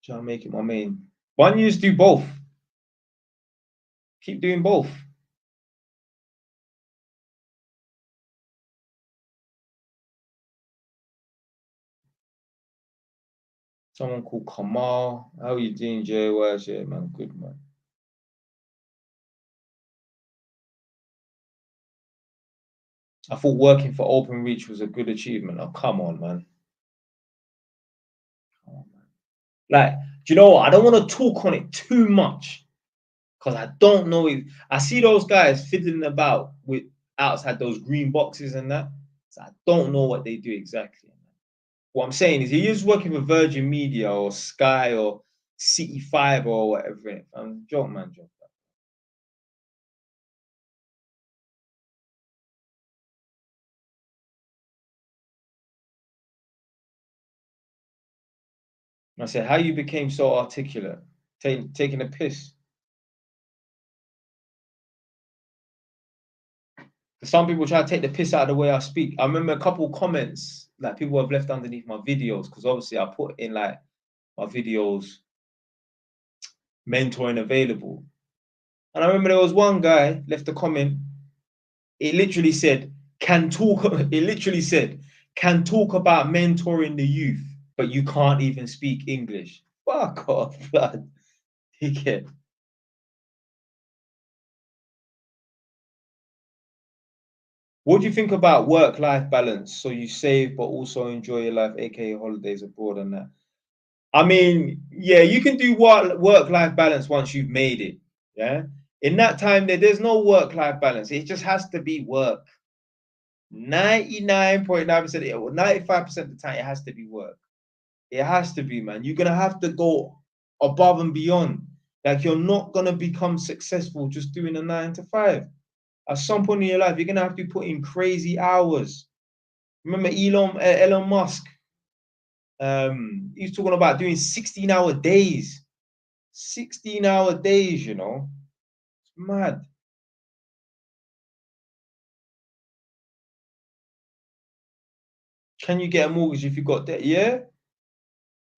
A: Shall I make it my main? Why don't you just do both? Keep doing both. Someone called Kamal. How are you doing, JY? Yeah, man, good man. I thought working for OpenReach was a good achievement. Oh, come on, man. Come on, man. Like, do you know what? I don't want to talk on it too much because I don't know if I see those guys fiddling about with outside those green boxes and that. So I don't know what they do exactly. What I'm saying is, he is working for Virgin Media or Sky or City Fibre or whatever. Joke, man, joke. I said, how you became so articulate, taking a piss. Some people try to take the piss out of the way I speak. I remember a couple comments like people have left underneath my videos, because obviously I put in like my videos mentoring available. And I remember there was one guy left a comment. It literally said, can talk, it literally said, can talk about mentoring the youth, but you can't even speak English. Fuck off, blood. Dickhead. What do you think about work-life balance? So you save but also enjoy your life, aka holidays abroad and that. I mean, yeah, you can do work-life balance once you've made it. Yeah. In that time, there's no work-life balance. It just has to be work. 99.9% or 95% of the time, it has to be work. It has to be, man. You're gonna have to go above and beyond. Like, you're not gonna become successful just doing a 9 to 5. At some point in your life, you're gonna have to put in crazy hours. Remember Elon Musk? He's talking about doing 16-hour days. 16-hour days, you know. It's mad. Can you get a mortgage if you got debt? Yeah.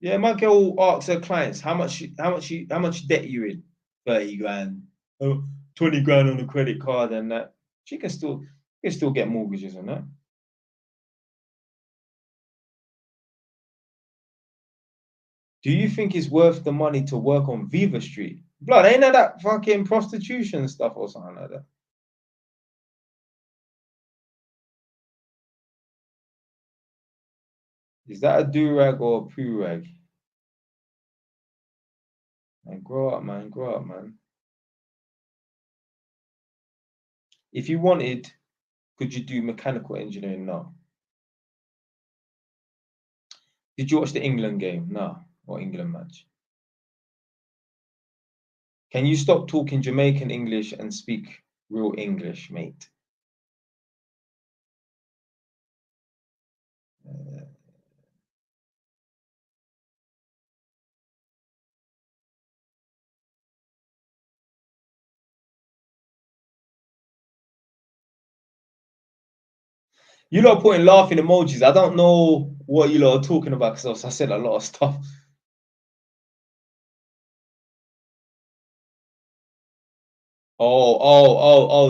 A: Yeah, my girl asks her clients, how much debt you in? 30 grand. Oh, 20 grand on a credit card and that. She can still get mortgages and that. Do you think it's worth the money to work on Viva Street? Blood, ain't that fucking prostitution stuff or something like that? Is that a do-rag or a poo-rag? Man, grow up, man. Grow up, man. If you wanted, could you do mechanical engineering? No. Did you watch the England game? No. Or England match? Can you stop talking Jamaican English and speak real English, mate? You lot putting laughing emojis. I don't know what you lot are talking about because I said a lot of stuff.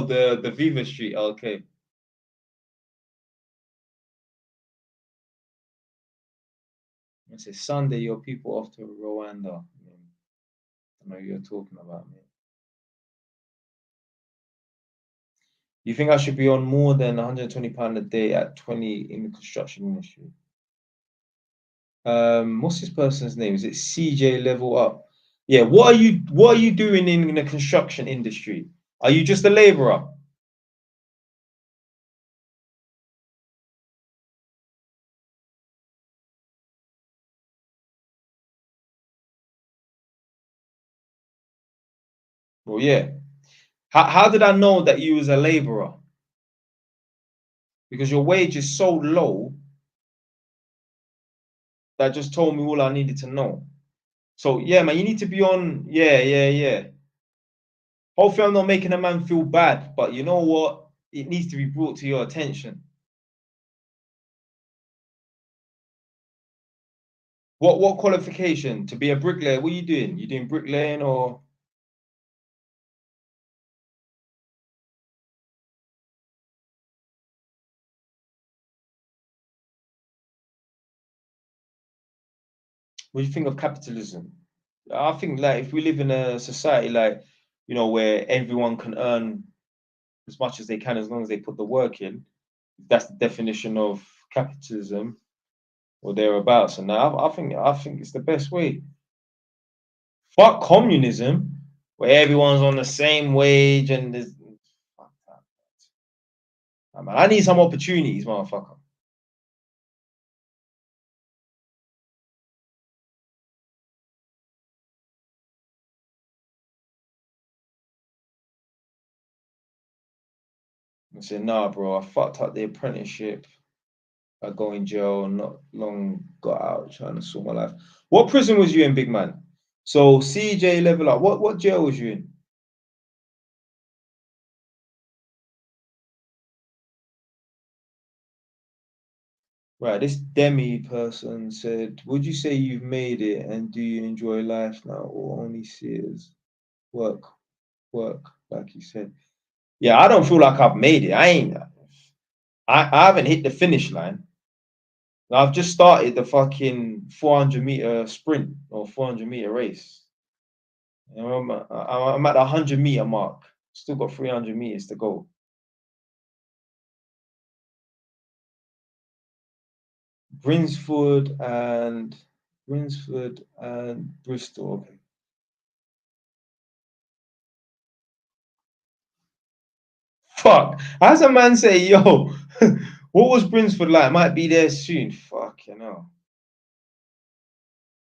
A: The Viva Street. Okay. It says Sunday, your people off to Rwanda. I know you're talking about me. You think I should be on more than £120 a day at 20 in the construction industry? What's this person's name? Is it CJ Level Up? Yeah, what are you doing in the construction industry? Are you just a laborer? Well, yeah. How did I know that you was a laborer? Because your wage is so low that just told me all I needed to know. So yeah, man, you need to be on. Yeah. Hopefully, I'm not making a man feel bad, but you know what? It needs to be brought to your attention. What qualification to be a bricklayer? What are you doing? You doing bricklaying or? What do you think of capitalism? I think like if we live in a society like, where everyone can earn as much as they can as long as they put the work in, that's the definition of capitalism or thereabouts. And I think it's the best way. Fuck communism, where everyone's on the same wage and there's fuck that. Man, I need some opportunities, motherfucker. I said, nah, bro, I fucked up the apprenticeship. I go in jail, not long got out trying to sort my life. What prison was you in, big man? So CJ level up. What jail was you in? Right, this Demi person said, would you say you've made it and do you enjoy life now or only see it as work, like you said? Yeah, I don't feel like I've made it. I haven't hit the finish line. I've just started the fucking 400-meter sprint or 400-meter race. You know, I'm at the 100-meter mark. Still got 300 meters to go. Brinsford and Bristol. Okay. Fuck. How's a man say, yo, what was Brinsford like? Might be there soon. Fuck, you know.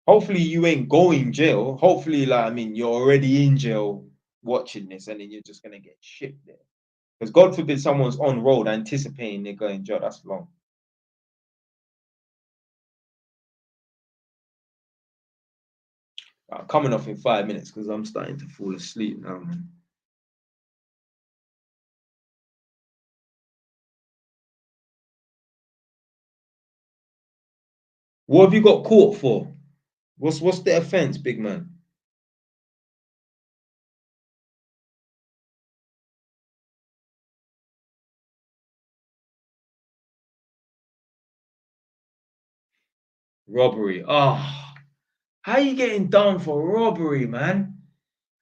A: Hopefully you ain't going jail. Hopefully, like, I mean, you're already in jail watching this and then you're just gonna get shipped there. Because God forbid someone's on road anticipating they're going jail. That's long. Coming off in 5 minutes because I'm starting to fall asleep now, man. What have you got caught for? What's the offense, big man? Robbery. Oh, how you getting done for robbery, man?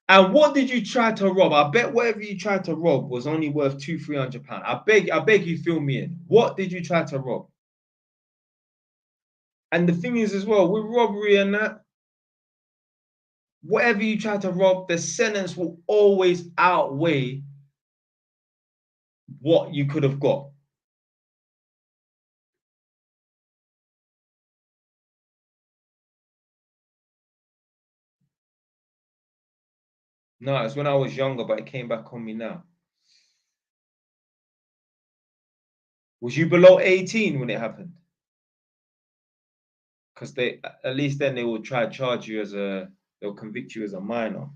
A: And what did you try to rob? I bet whatever you tried to rob was only worth £200-300. I beg you, fill me in. What did you try to rob? And the thing is, as well, with robbery and that, whatever you try to rob, the sentence will always outweigh what you could have got. No, it's when I was younger, but it came back on me now. Was you below 18 when it happened? Because they, at least then they will try to charge you as they'll convict you as a minor.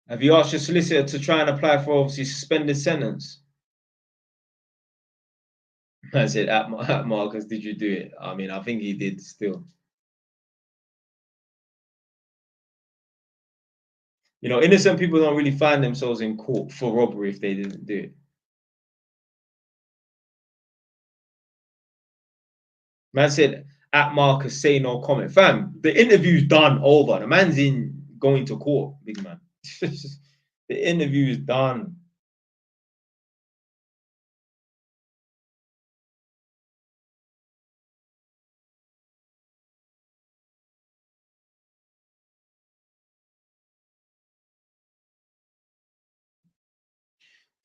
A: Have you asked your solicitor to try and apply for obviously suspended sentence? I said, at Marcus, did you do it? I mean, I think he did still. You know, innocent people don't really find themselves in court for robbery if they didn't do it. Man said, at Marcus, say no comment. Fam, the interview's done, over. The man's in going to court, big man. The interview is done.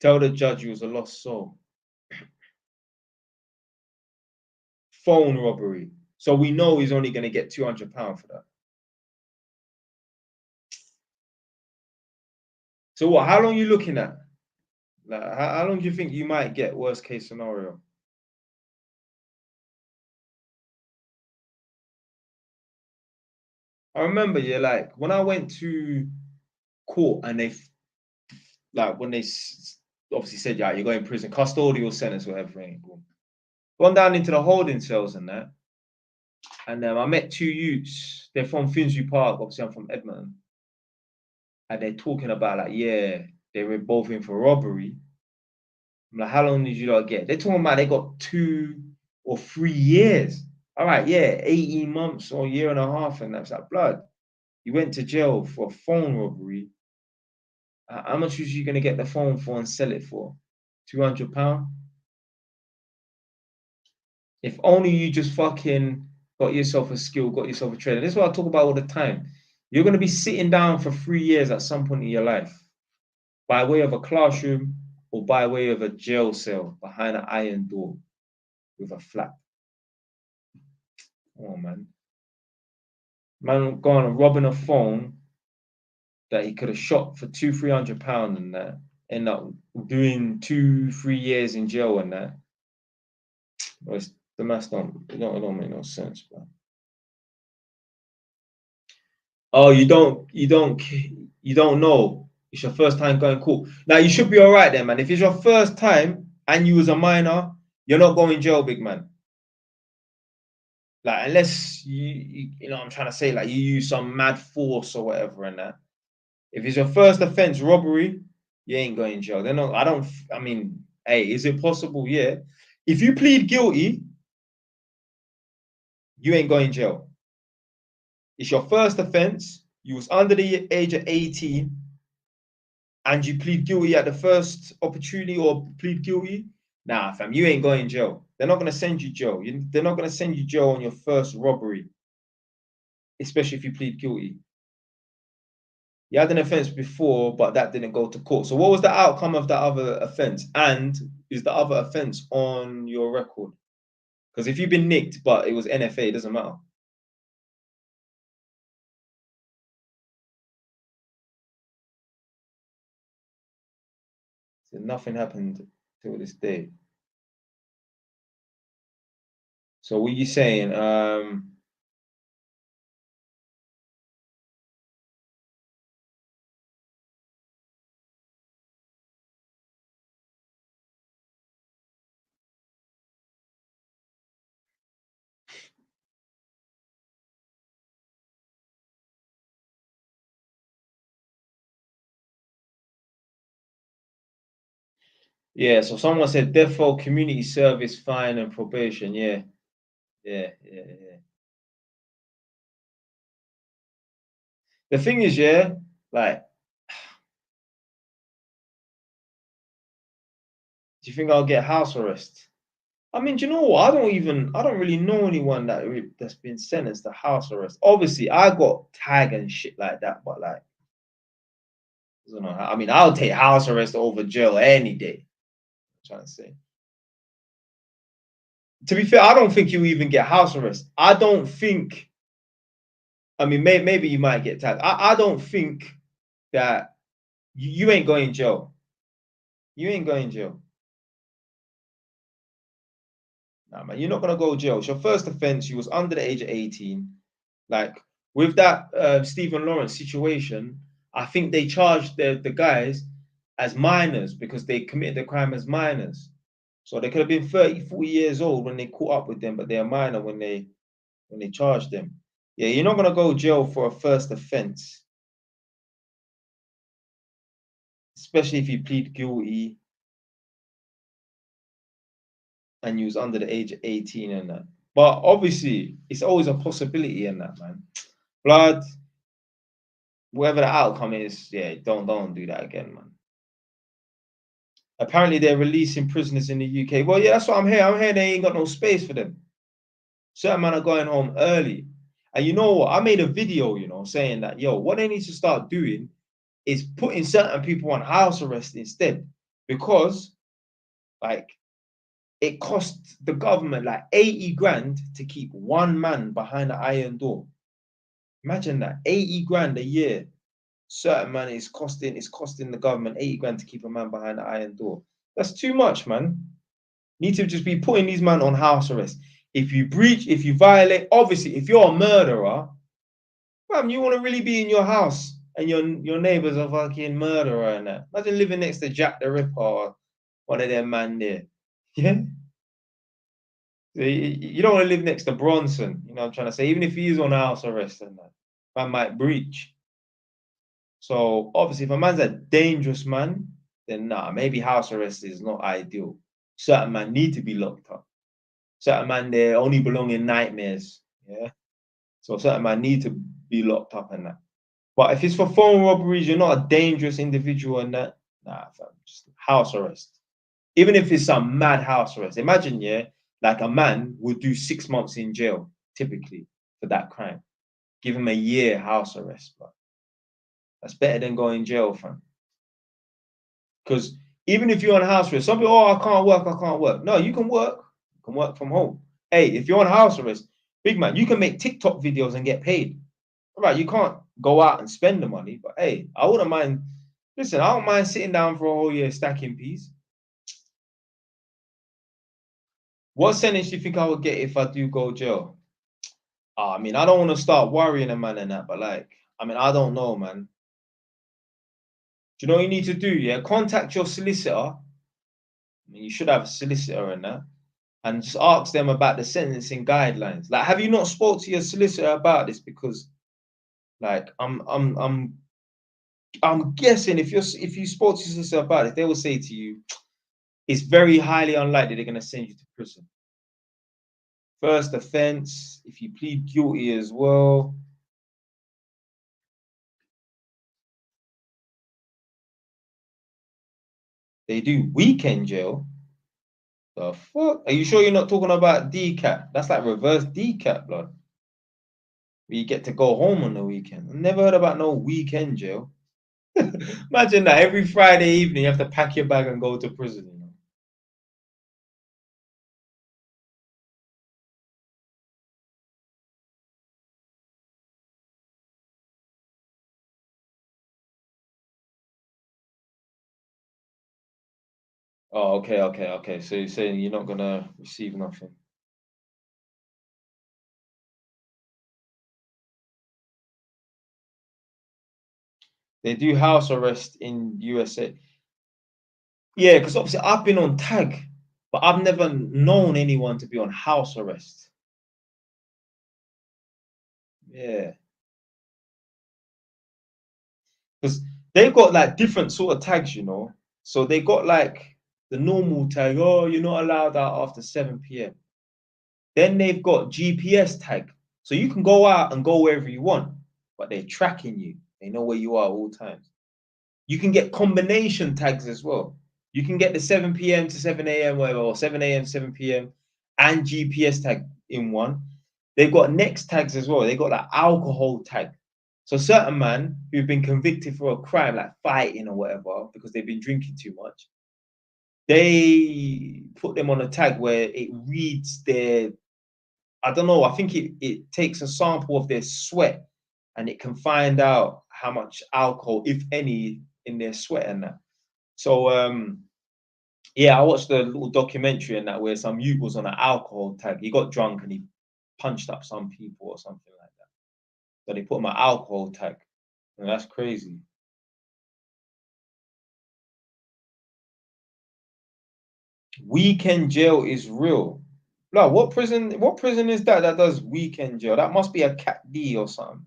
A: Tell the judge he was a lost soul. Phone robbery. So we know he's only going to get £200 for that. So what? How long are you looking at? Like, how long do you think you might get? Worst case scenario. I remember, yeah, like when I went to court and they, like, when they obviously said, yeah, you're going to prison, custodial sentence, whatever. Boom. Gone down into the holding cells and that, and I met two youths. They're from Finsbury Park. Obviously, I'm from Edmonton, and they're talking about like, yeah, they were both in for robbery. I'm like, how long did you not get? They're talking about they got 2 or 3 years. All right, yeah, 18 months or a year and a half, and that's like blood. You went to jail for a phone robbery. How much was you gonna get the phone for and sell it for? £200? If only you just fucking got yourself a skill, got yourself a trailer. This is what I talk about all the time. You're gonna be sitting down for 3 years at some point in your life, by way of a classroom or by way of a jail cell behind an iron door with a flap. Come on, man. Man going and robbing a phone that he could have shot for £200-300 and that, end up doing 2-3 years in jail and that. Well, the maths don't make no sense, bro. Oh, you don't know. It's your first time going court. Now you should be all right then, man. If it's your first time and you was a minor, you're not going jail, big man. Like unless you know what I'm trying to say, like you use some mad force or whatever and that. If it's your first offense, robbery, you ain't going jail. They're not. I mean, hey, is it possible? Yeah. If you plead guilty, you ain't going jail. It's your first offense. You was under the age of 18, and you plead guilty at the first opportunity or plead guilty. Nah, fam, you ain't going jail. They're not gonna send you jail. They're not gonna send you jail on your first robbery, especially if you plead guilty. You had an offense before, but that didn't go to court. So what was the outcome of that other offense? And is the other offense on your record? Because if you've been nicked, but it was NFA, it doesn't matter. So nothing happened till this day. So what are you saying? Yeah, so someone said defo community service, fine, and probation. Yeah. The thing is, yeah, like, do you think I'll get house arrest? I mean, do you know what? I don't really know anyone that's been sentenced to house arrest. Obviously, I got tag and shit like that, but like, I don't know. I mean, I'll take house arrest over jail any day. I'm trying to say. To be fair, I don't think you even get house arrest. I don't think. I mean, maybe you might get tagged. I don't think that you ain't going jail. You ain't going jail. Nah, man, you're not gonna go jail. It's your first offense. You was under the age of 18. Like with that Stephen Lawrence situation, I think they charged the guys as minors because they committed the crime as minors. So they could have been 30, 40 years old when they caught up with them, but they're minor when they charged them. Yeah, you're not gonna go jail for a first offense, especially if you plead guilty and you was under the age of 18 and that. But obviously, it's always a possibility in that, man. Blood, whatever the outcome is, yeah, don't do that again, man. Apparently, they're releasing prisoners in the UK. Well, yeah, that's what I'm hearing. I'm hearing they ain't got no space for them. Certain men are going home early. And you know what? I made a video, saying that, yo, what they need to start doing is putting certain people on house arrest instead. Because, like, it costs the government like 80 grand to keep one man behind the iron door. Imagine that, 80 grand a year. Certain man is costing the government 80 grand to keep a man behind the iron door. That's too much, man. Need to just be putting these men on house arrest. If you breach, if you violate, obviously, if you're a murderer, fam, you want to really be in your house and your neighbors are fucking murderer and that. Imagine living next to Jack the Ripper or one of them man there. Yeah. You don't want to live next to Bronson, you know what I'm trying to say? Even if he is on house arrest and that, man might breach. So obviously, if a man's a dangerous man, then nah, maybe house arrest is not ideal. Certain men need to be locked up. Certain men they only belong in nightmares. Yeah. So certain men need to be locked up and that. But if it's for phone robberies, you're not a dangerous individual and that, nah, fam, just house arrest. Even if it's some mad house arrest. Imagine, yeah, like a man would do 6 months in jail, typically, for that crime. Give him a year house arrest, but that's better than going jail, fam. Because even if you're on house arrest, some people, oh, I can't work. No, you can work. You can work from home. Hey, if you're on house arrest, Big man, you can make TikTok videos and get paid. All right, you can't go out and spend the money, but hey, I wouldn't mind. Listen, I don't mind sitting down for a whole year stacking peas. What sentence do you think I would get if I do go jail? I mean, I don't want to start worrying a man and that, but like, I mean, I don't know, man. Do you know what you need to do? Yeah, contact your solicitor. I mean, you should have a solicitor in that, and just ask them about the sentencing guidelines. Like, have you not spoke to your solicitor about this? Because, like, I'm guessing if you spoke to your solicitor about it, they will say to you, it's very highly unlikely they're going to send you to prison. First offense, if you plead guilty as well. They do weekend jail. The fuck? Are you sure you're not talking about DCAT? That's like reverse DCAT, blood. Where you get to go home on the weekend. I've never heard about no weekend jail. Imagine that every Friday evening you have to pack your bag and go to prison. You know? Oh, okay. So you're saying you're not gonna receive nothing. They do house arrest in USA. Yeah, because obviously I've been on tag, but I've never known anyone to be on house arrest. Yeah, because they've got like different sort of tags, you know. So they got like the normal tag. Oh, you're not allowed out after 7 p.m. Then they've got GPS tag, so you can go out and go wherever you want, but they're tracking you. They know where you are at all times. You can get combination tags as well. You can get the 7 p.m. to 7 a.m. whatever, or 7 a.m. 7 p.m. and GPS tag in one. They've got next tags as well. They got like alcohol tag. So certain man who've been convicted for a crime like fighting or whatever because they've been drinking too much, they put them on a tag where it reads their, I don't know, I think it takes a sample of their sweat and it can find out how much alcohol, if any, in their sweat and that. So yeah, I watched a little documentary in that where some youth was on an alcohol tag. He got drunk and he punched up some people or something like that. So they put him on alcohol tag. And that's crazy. Weekend jail is real. No, what prison is that does weekend jail? That must be a Cat D or something.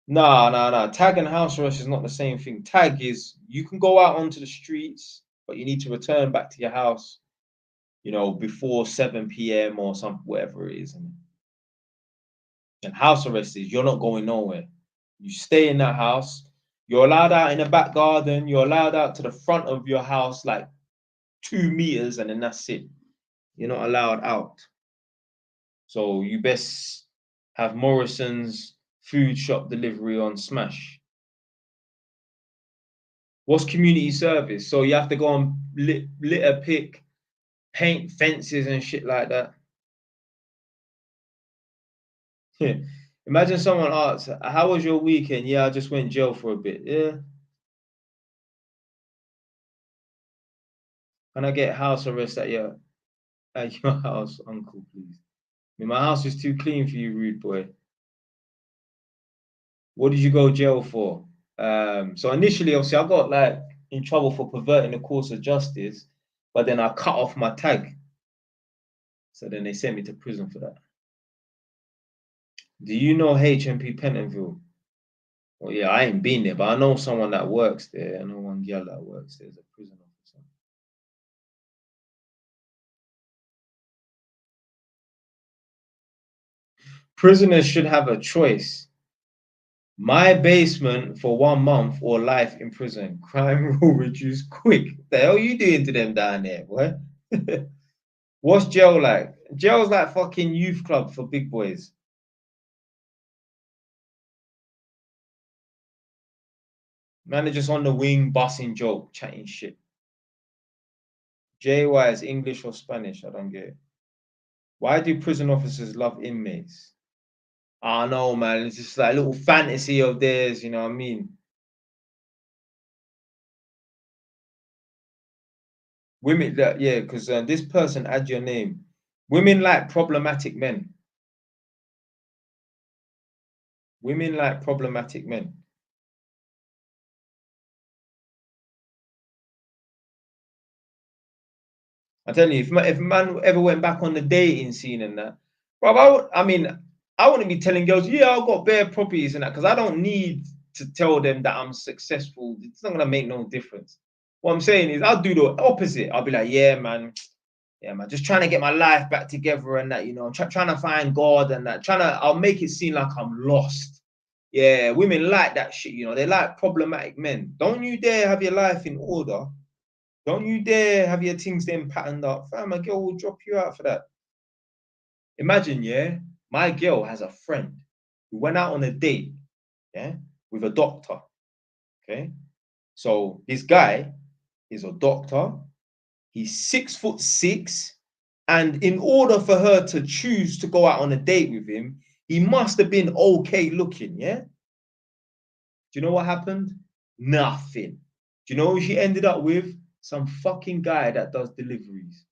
A: Nah. Tag and house arrest is not the same thing. Tag is you can go out onto the streets, but you need to return back to your house, you know, before 7 p.m. or some whatever it is. And house arrest is you're not going nowhere. You stay in that house. You're allowed out in the back garden. You're allowed out to the front of your house, like 2 meters, and then that's it. You're not allowed out. So you best have Morrison's food shop delivery on Smash. What's community service? So you have to go and litter pick, paint fences and shit like that. Imagine someone asks, "How was your weekend?" Yeah, I just went jail for a bit. Yeah. Can I get house arrest at your house, uncle, please? I mean, my house is too clean for you, rude boy. What did you go jail for? So initially, obviously, I got like in trouble for perverting the course of justice, but then I cut off my tag. So then they sent me to prison for that. Do you know HMP Pentonville? Well, yeah, I ain't been there, but I know someone that works there. I know one girl that works there as a prison officer. Prisoners should have a choice. My basement for 1 month or life in prison. Crime will reduce quick. The hell you doing to them down there, boy? What's jail like? Jail's like fucking youth club for big boys. Man are just on the wing, busting joke, chatting shit. JY is English or Spanish? I don't get it. Why do prison officers love inmates? I know, man. It's just like a little fantasy of theirs, you know what I mean? Women, yeah, because this person, add your name. Women like problematic men. Women like problematic men. I tell you, if man ever went back on the dating scene and that, bro, I mean, I wouldn't be telling girls, yeah, I've got bare properties and that, because I don't need to tell them that I'm successful. It's not gonna make no difference. What I'm saying is, I'll do the opposite. I'll be like, yeah, man, just trying to get my life back together and that, you know, trying to find God and that, I'll make it seem like I'm lost. Yeah, women like that shit, you know, they like problematic men. Don't you dare have your life in order. Don't you dare have your things then patterned up. Fam, a girl will drop you out for that. Imagine, yeah, my girl has a friend who went out on a date, yeah, with a doctor. Okay. So this guy is a doctor. He's 6'6", and in order for her to choose to go out on a date with him, he must have been okay looking, yeah? Do you know what happened? Nothing. Do you know who she ended up with? Some fucking guy that does deliveries.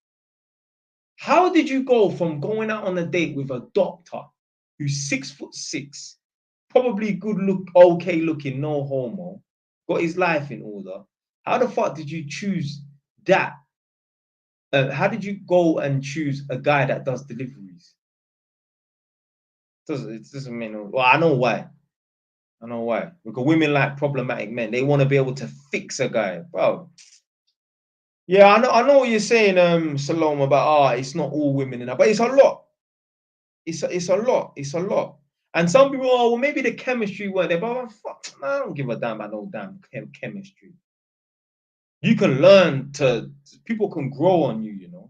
A: How did you go from going out on a date with a doctor who's 6'6", probably good look, okay looking, no homo, got his life in order? How the fuck did you choose that? How did you go and choose a guy that does deliveries? It doesn't make no. Well, I know why. I know why. Because women like problematic men. They want to be able to fix a guy, bro. Yeah, I know what you're saying, Salome, about it's not all women in that, but it's a lot. It's a lot. It's a lot. And some people, well, maybe the chemistry weren't there, but fuck, man, I don't give a damn about no damn chemistry. You can learn to. People can grow on you, you know.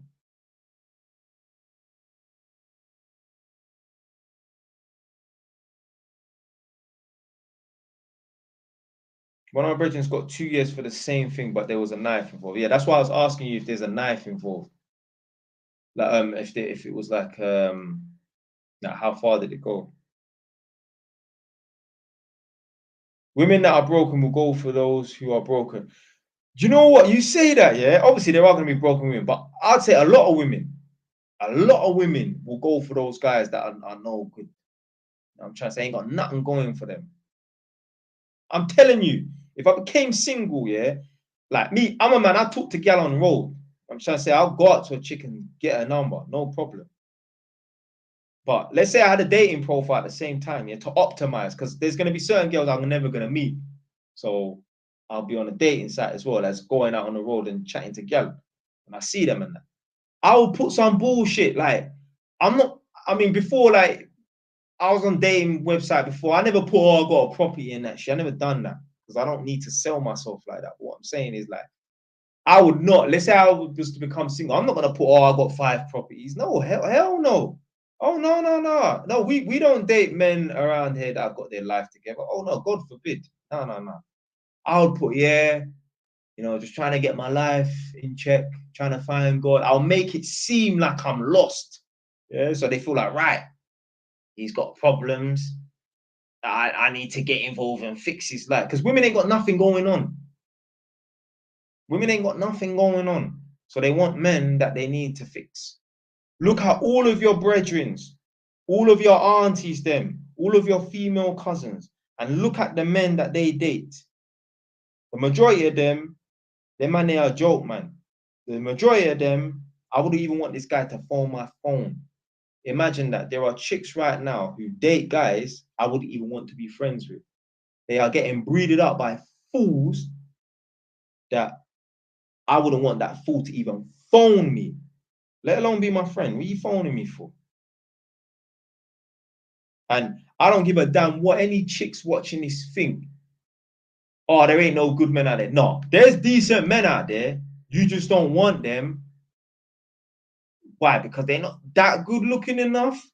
A: One of my brethren's got 2 years for the same thing, but there was a knife involved. Yeah, that's why I was asking you if there's a knife involved. Like, if it was like, how far did it go? Women that are broken will go for those who are broken. Do you know what? You say that, yeah? Obviously, there are going to be broken women, but I'd say a lot of women will go for those guys that are no good. I'm trying to say, ain't got nothing going for them. I'm telling you, if I became single, yeah, like me, I'm a man, I talk to gal on the road. I'm trying to say, I'll go out to a chick and get a number, no problem. But let's say I had a dating profile at the same time, yeah, to optimize, because there's going to be certain girls I'm never going to meet. So I'll be on a dating site as well as going out on the road and chatting to gal. And I see them and that. I will put some bullshit like, I mean, before, like, I was on dating website before. I never put, I got a property in that shit. I never done that because I don't need to sell myself like that. What I'm saying is, like, I would not. Let's say I was to become single. I'm not gonna put, I got 5 properties. No, hell no. Oh no. We don't date men around here that have got their life together. Oh no, God forbid. No. I would put, yeah, just trying to get my life in check, trying to find God. I'll make it seem like I'm lost. Yeah, so they feel like, right, he's got problems. I need to get involved and fix his life. Because women ain't got nothing going on. Women ain't got nothing going on. So they want men that they need to fix. Look at all of your brethrens, all of your aunties, all of your female cousins, and look at the men that they date. The majority of them man, they are a joke, man. The majority of them, I wouldn't even want this guy to phone my phone. Imagine that. There are chicks right now who date guys I wouldn't even want to be friends with. They are getting breeded up by fools that I wouldn't want that fool to even phone me, let alone be my friend. What are you phoning me for? And I don't give a damn what any chicks watching this think. Oh, there ain't no good men out there. No, there's decent men out there. You just don't want them. Why? Because they're not that good looking enough?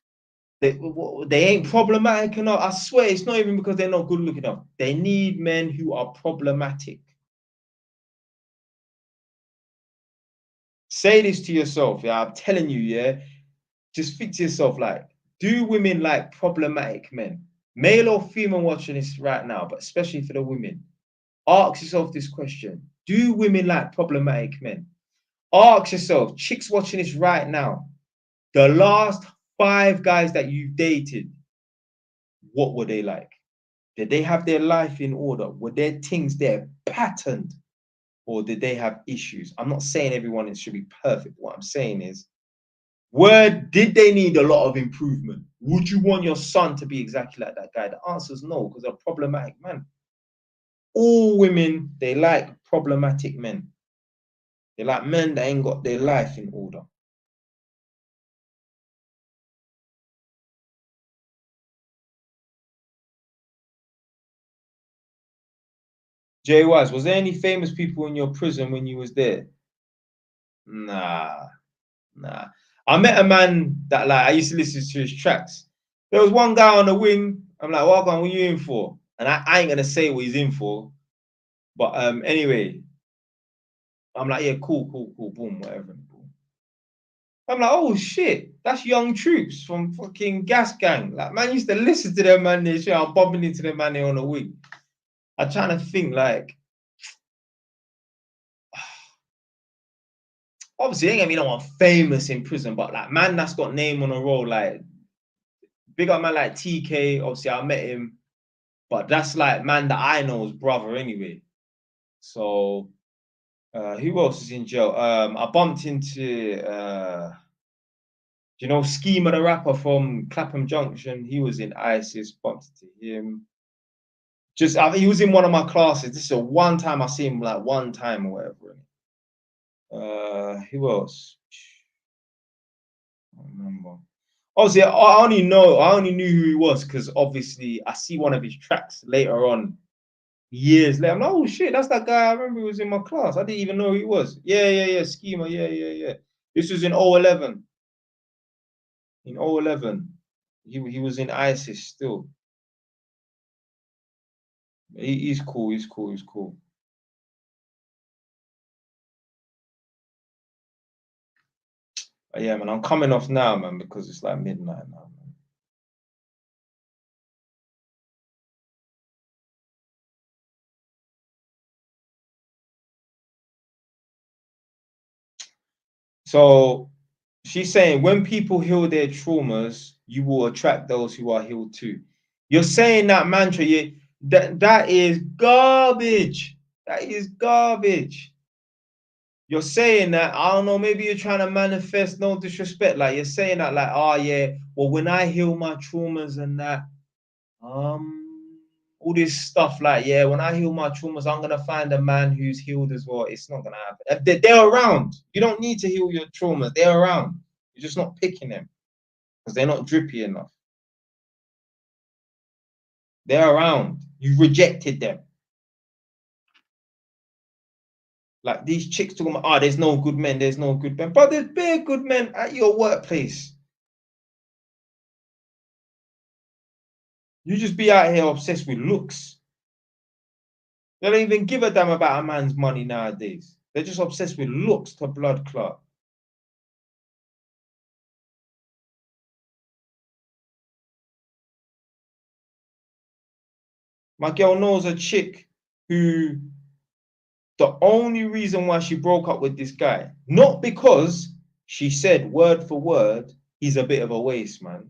A: They ain't problematic enough. I swear it's not even because they're not good looking enough. They need men who are problematic. Say this to yourself, yeah. I'm telling you, yeah. Just think to yourself, like, do women like problematic men? Male or female watching this right now, but especially for the women. Ask yourself this question. Do women like problematic men? Ask yourself, chicks watching this right now, the last 5 guys that you've dated, what were they like? Did they have their life in order? Were their things there patterned? Or did they have issues? I'm not saying everyone should be perfect. What I'm saying is, did they need a lot of improvement? Would you want your son to be exactly like that guy? The answer is no, because they're problematic man. All women, they like problematic men. They like men that ain't got their life in order. Jay Wise, was there any famous people in your prison when you was there? Nah. I met a man that, like, I used to listen to his tracks. There was one guy on the wing. I'm like, what are you in for? And I ain't gonna say what he's in for. But anyway, I'm like, yeah, cool, boom, whatever. I'm like, oh shit, that's Young Troops from fucking Gas Gang. Like, man, used to listen to them man. They shit. I'm bumping into them man on the wing. I'm trying to think, like, obviously, ain't gonna be no one famous in prison, but like, man, that's got name on a roll. Like, big up man like TK. Obviously, I met him, but that's like man that I know's brother anyway. So, who else is in jail? I bumped into you know, Schema the rapper from Clapham Junction. He was in ISIS. Bumped into him. He was in one of my classes. This is a one time I see him, like one time or whatever. Who else? I don't remember. Obviously, I only knew who he was because obviously I see one of his tracks later on, years later. I'm like, oh shit, that's that guy. I remember he was in my class. I didn't even know who he was. Yeah. Schema. Yeah. This was in 011. In 011. He was in ISIS still. He's cool. He's cool. But yeah, man, I'm coming off now, man, because it's like midnight now, man. So she's saying when people heal their traumas, you will attract those who are healed too. You're saying that mantra, that is garbage. That is garbage. You're saying that, I don't know, maybe you're trying to manifest, no disrespect. Like you're saying that, like, oh yeah, well, when I heal my traumas and that, all this stuff, like, yeah, when I heal my traumas, I'm gonna find a man who's healed as well. It's not gonna happen. They're around. You don't need to heal your traumas. They're around. You're just not picking them because they're not drippy enough. They're around. You rejected them. Like these chicks talking about, oh, there's no good men, there's no good men. But there's bare good men at your workplace. You just be out here obsessed with looks. They don't even give a damn about a man's money nowadays. They're just obsessed with looks to blood clot. My girl knows a chick who the only reason why she broke up with this guy, not because she said word for word, he's a bit of a waste, man.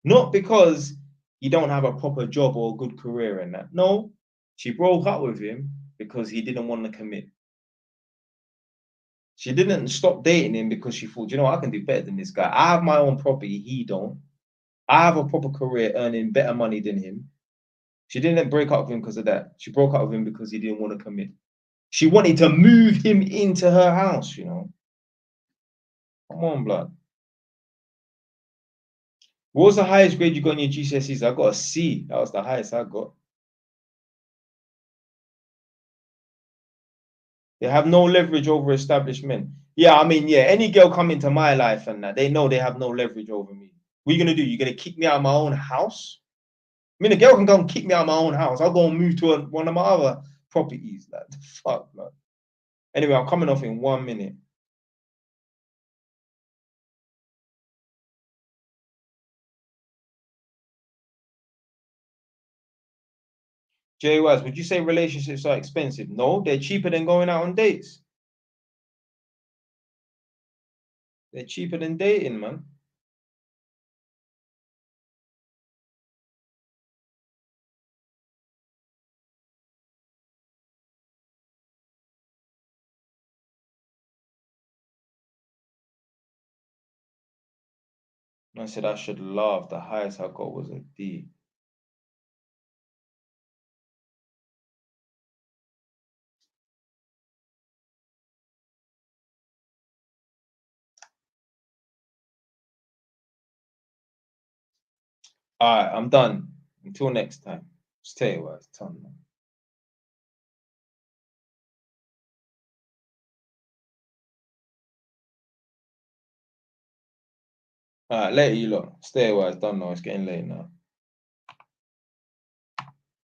A: Not because he don't have a proper job or a good career in that. No, she broke up with him because he didn't want to commit. She didn't stop dating him because she thought, you know, I can do better than this guy. I have my own property, he don't. I have a proper career earning better money than him. She didn't break up with him because of that. She broke up with him because he didn't want to commit. She wanted to move him into her house, you know. Come on, blood. What was the highest grade you got in your GCSEs? I got a C. That was the highest I got. They have no leverage over established men. Yeah, I mean, yeah, any girl come into my life and that, they know they have no leverage over me. What are you gonna do? You're gonna kick me out of my own house? I mean, a girl can go and kick me out of my own house. I'll go and move to one of my other properties. Like, the fuck, man. Anyway, I'm coming off in 1 minute. Jay Wise, would you say relationships are expensive? No, they're cheaper than going out on dates. They're cheaper than dating, man. I said I should laugh. The highest I got was a D. All right, I'm done. Until next time. Stay wise, ton, man. All right, later, you lot. Stay wise. Don't know. It's getting late now.